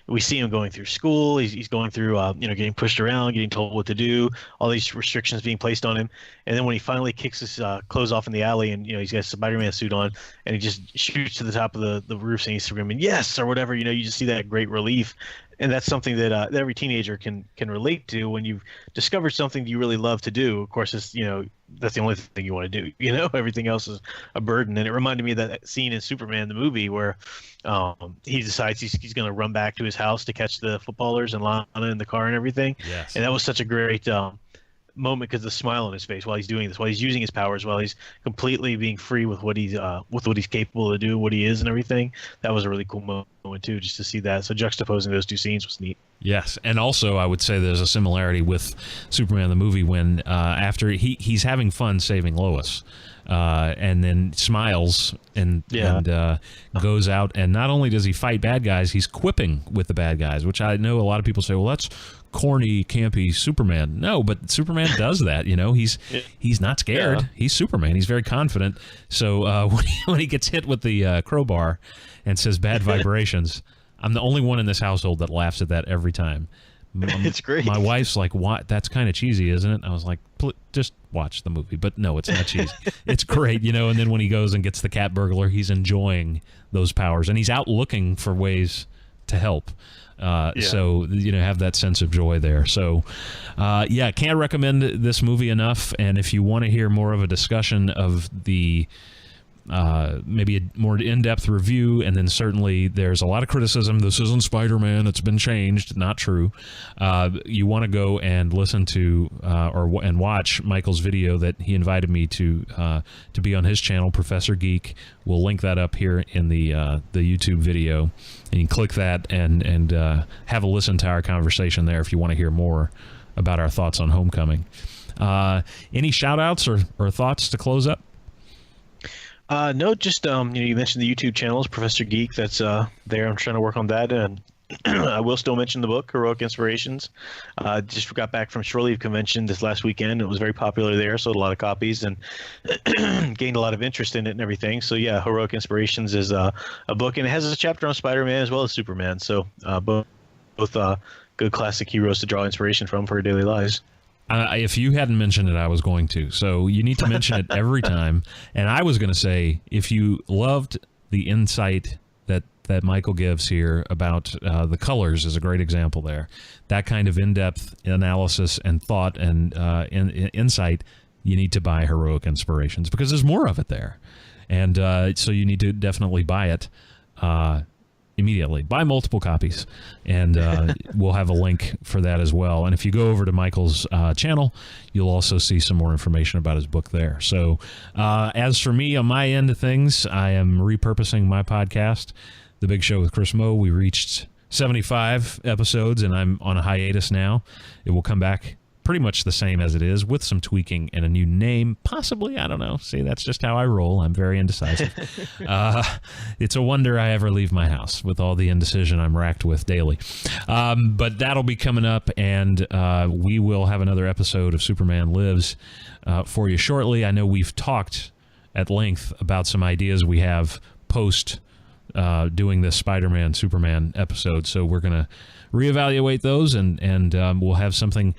we see him going through school, he's going through getting pushed around, getting told what to do, all these restrictions being placed on him, and then when he finally kicks his clothes off in the alley, and he's got a Spider-Man suit on, and he just shoots to the top of the roof saying screaming yes or whatever, you just see that great relief. And that's something that every teenager can relate to when you've discovered something you really love to do. Of course, it's that's the only thing you want to do. Everything else is a burden. And it reminded me of that scene in Superman the movie where he decides he's going to run back to his house to catch the footballers and Lana in the car and everything. Yes. And that was such a great moment, because the smile on his face while he's doing this, while he's using his powers, while he's completely being free with what he's capable of doing, what he is and everything. That was a really cool moment too, just to see that. So juxtaposing those two scenes was neat. Yes, and also I would say there's a similarity with Superman the movie when after he's having fun saving Lois, and then smiles and goes out, and not only does he fight bad guys, he's quipping with the bad guys, which I know a lot of people say, well, that's corny, campy Superman. No, but Superman does that. He's not scared. Yeah. He's Superman. He's very confident. So when he gets hit with the crowbar and says bad vibrations, I'm the only one in this household that laughs at that every time. It's great. My wife's like, "What? That's kind of cheesy, isn't it?" I was like, "Just watch the movie." But no, it's not cheesy. It's great, And then when he goes and gets the cat burglar, he's enjoying those powers, and he's out looking for ways to help. So have that sense of joy there. So can't recommend this movie enough. And if you want to hear more of a discussion of the maybe a more in-depth review, and then certainly there's a lot of criticism, this isn't Spider-Man, it's been changed, not true. You want to go and listen to and watch Michael's video that he invited me to be on his channel, Professor Geek. We'll link that up here in the YouTube video, and you can click that and have a listen to our conversation there if you want to hear more about our thoughts on Homecoming. Any shout-outs or thoughts to close up? No, just you mentioned the YouTube channels, Professor Geek. That's there. I'm trying to work on that, and I will still mention the book, Heroic Inspirations. Just got back from Shore Leave Convention this last weekend. It was very popular there, sold a lot of copies, and gained a lot of interest in it and everything. So yeah, Heroic Inspirations is a book, and it has a chapter on Spider-Man as well as Superman. So both good classic heroes to draw inspiration from for our daily lives. If you hadn't mentioned it, I was going to. So you need to mention it every time. And I was going to say, if you loved the insight that Michael gives here about the colors, is a great example there. That kind of in-depth analysis and thought and insight, you need to buy Heroic Inspirations, because there's more of it there. And so you need to definitely buy it immediately. Buy multiple copies, and we'll have a link for that as well. And if you go over to Michael's channel, you'll also see some more information about his book there. So as for me, on my end of things, I am repurposing my podcast, The Big Show with Chris Moe. We reached 75 episodes, and I'm on a hiatus now. It will come back pretty much the same as it is, with some tweaking and a new name, possibly. I don't know. See, that's just how I roll. I'm very indecisive. It's a wonder I ever leave my house with all the indecision I'm racked with daily. But that'll be coming up, and we will have another episode of Superman Lives for you shortly. I know we've talked at length about some ideas we have post doing this Spider-Man Superman episode, so we're going to reevaluate those, and we'll have something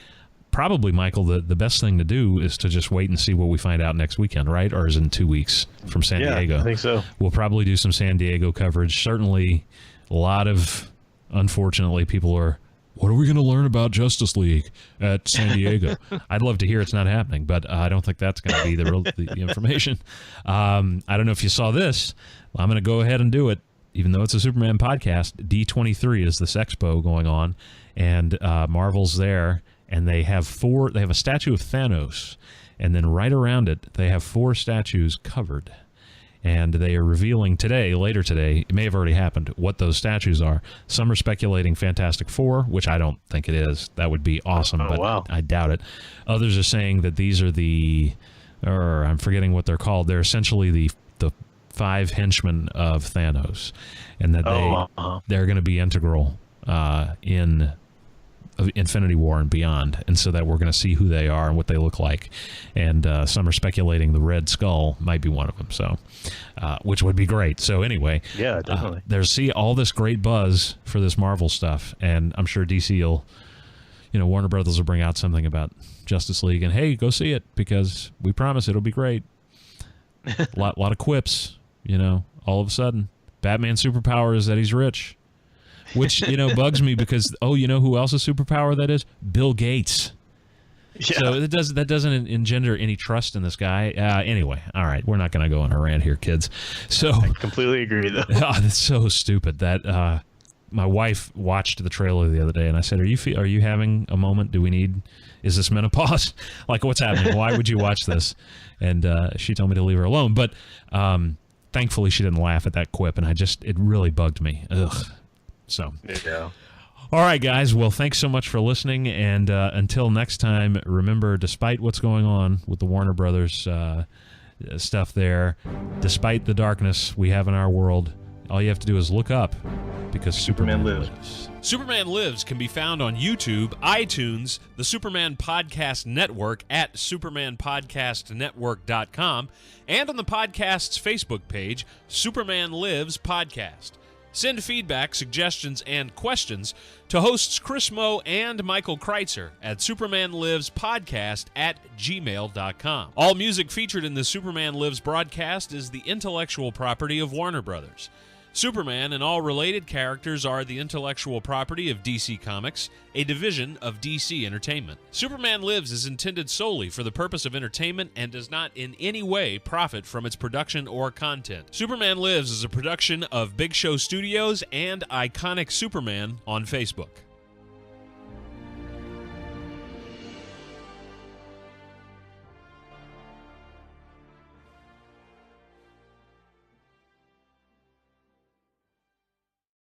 probably, Michael, the best thing to do is to just wait and see what we find out next weekend, right? Or is it in 2 weeks from San Diego? I think so. We'll probably do some San Diego coverage. Certainly, a lot of, unfortunately, people are, what are we going to learn about Justice League at San Diego? I'd love to hear it's not happening, but I don't think that's going to be the information. I don't know if you saw this. I'm going to go ahead and do it. Even though it's a Superman podcast, D23 is this expo going on, and Marvel's there, and they have a statue of Thanos, and then right around it, they have 4 statues covered. And they are revealing later today, it may have already happened, what those statues are. Some are speculating Fantastic Four, which I don't think it is. That would be awesome, but wow. I doubt it. Others are saying that these are I'm forgetting what they're called. They're essentially the 5 henchmen of Thanos, and that they're going to be integral in Infinity War and beyond, and so that we're going to see who they are and what they look like. And some are speculating the Red Skull might be one of them, so which would be great. So anyway, yeah, definitely. There's all this great buzz for this Marvel stuff, and I'm sure DC will, Warner Brothers will bring out something about Justice League, and hey, go see it because we promise it'll be great. lot of quips. All of a sudden, Batman's superpower is that he's rich, which, bugs me because, who else's superpower that is? Bill Gates. Yeah. So that doesn't engender any trust in this guy. Anyway, all right, we're not going to go on a rant here, kids. So I completely agree, though. That's so stupid that my wife watched the trailer the other day, and I said, are you having a moment? Is this menopause? Like, what's happening? Why would you watch this? And she told me to leave her alone. But thankfully, she didn't laugh at that quip, and it really bugged me. Ugh. So, yeah. All right, guys. Well, thanks so much for listening. And until next time, remember, despite what's going on with the Warner Brothers stuff there, despite the darkness we have in our world, all you have to do is look up because Superman lives. Superman Lives can be found on YouTube, iTunes, the Superman Podcast Network at supermanpodcastnetwork.com, and on the podcast's Facebook page, Superman Lives Podcast. Send feedback, suggestions, and questions to hosts Chris Moe and Michael Kreitzer at supermanlivespodcast at gmail.com. All music featured in the Superman Lives broadcast is the intellectual property of Warner Brothers. Superman and all related characters are the intellectual property of DC Comics, a division of DC Entertainment. Superman Lives is intended solely for the purpose of entertainment and does not in any way profit from its production or content. Superman Lives is a production of Big Show Studios and Iconic Superman on Facebook.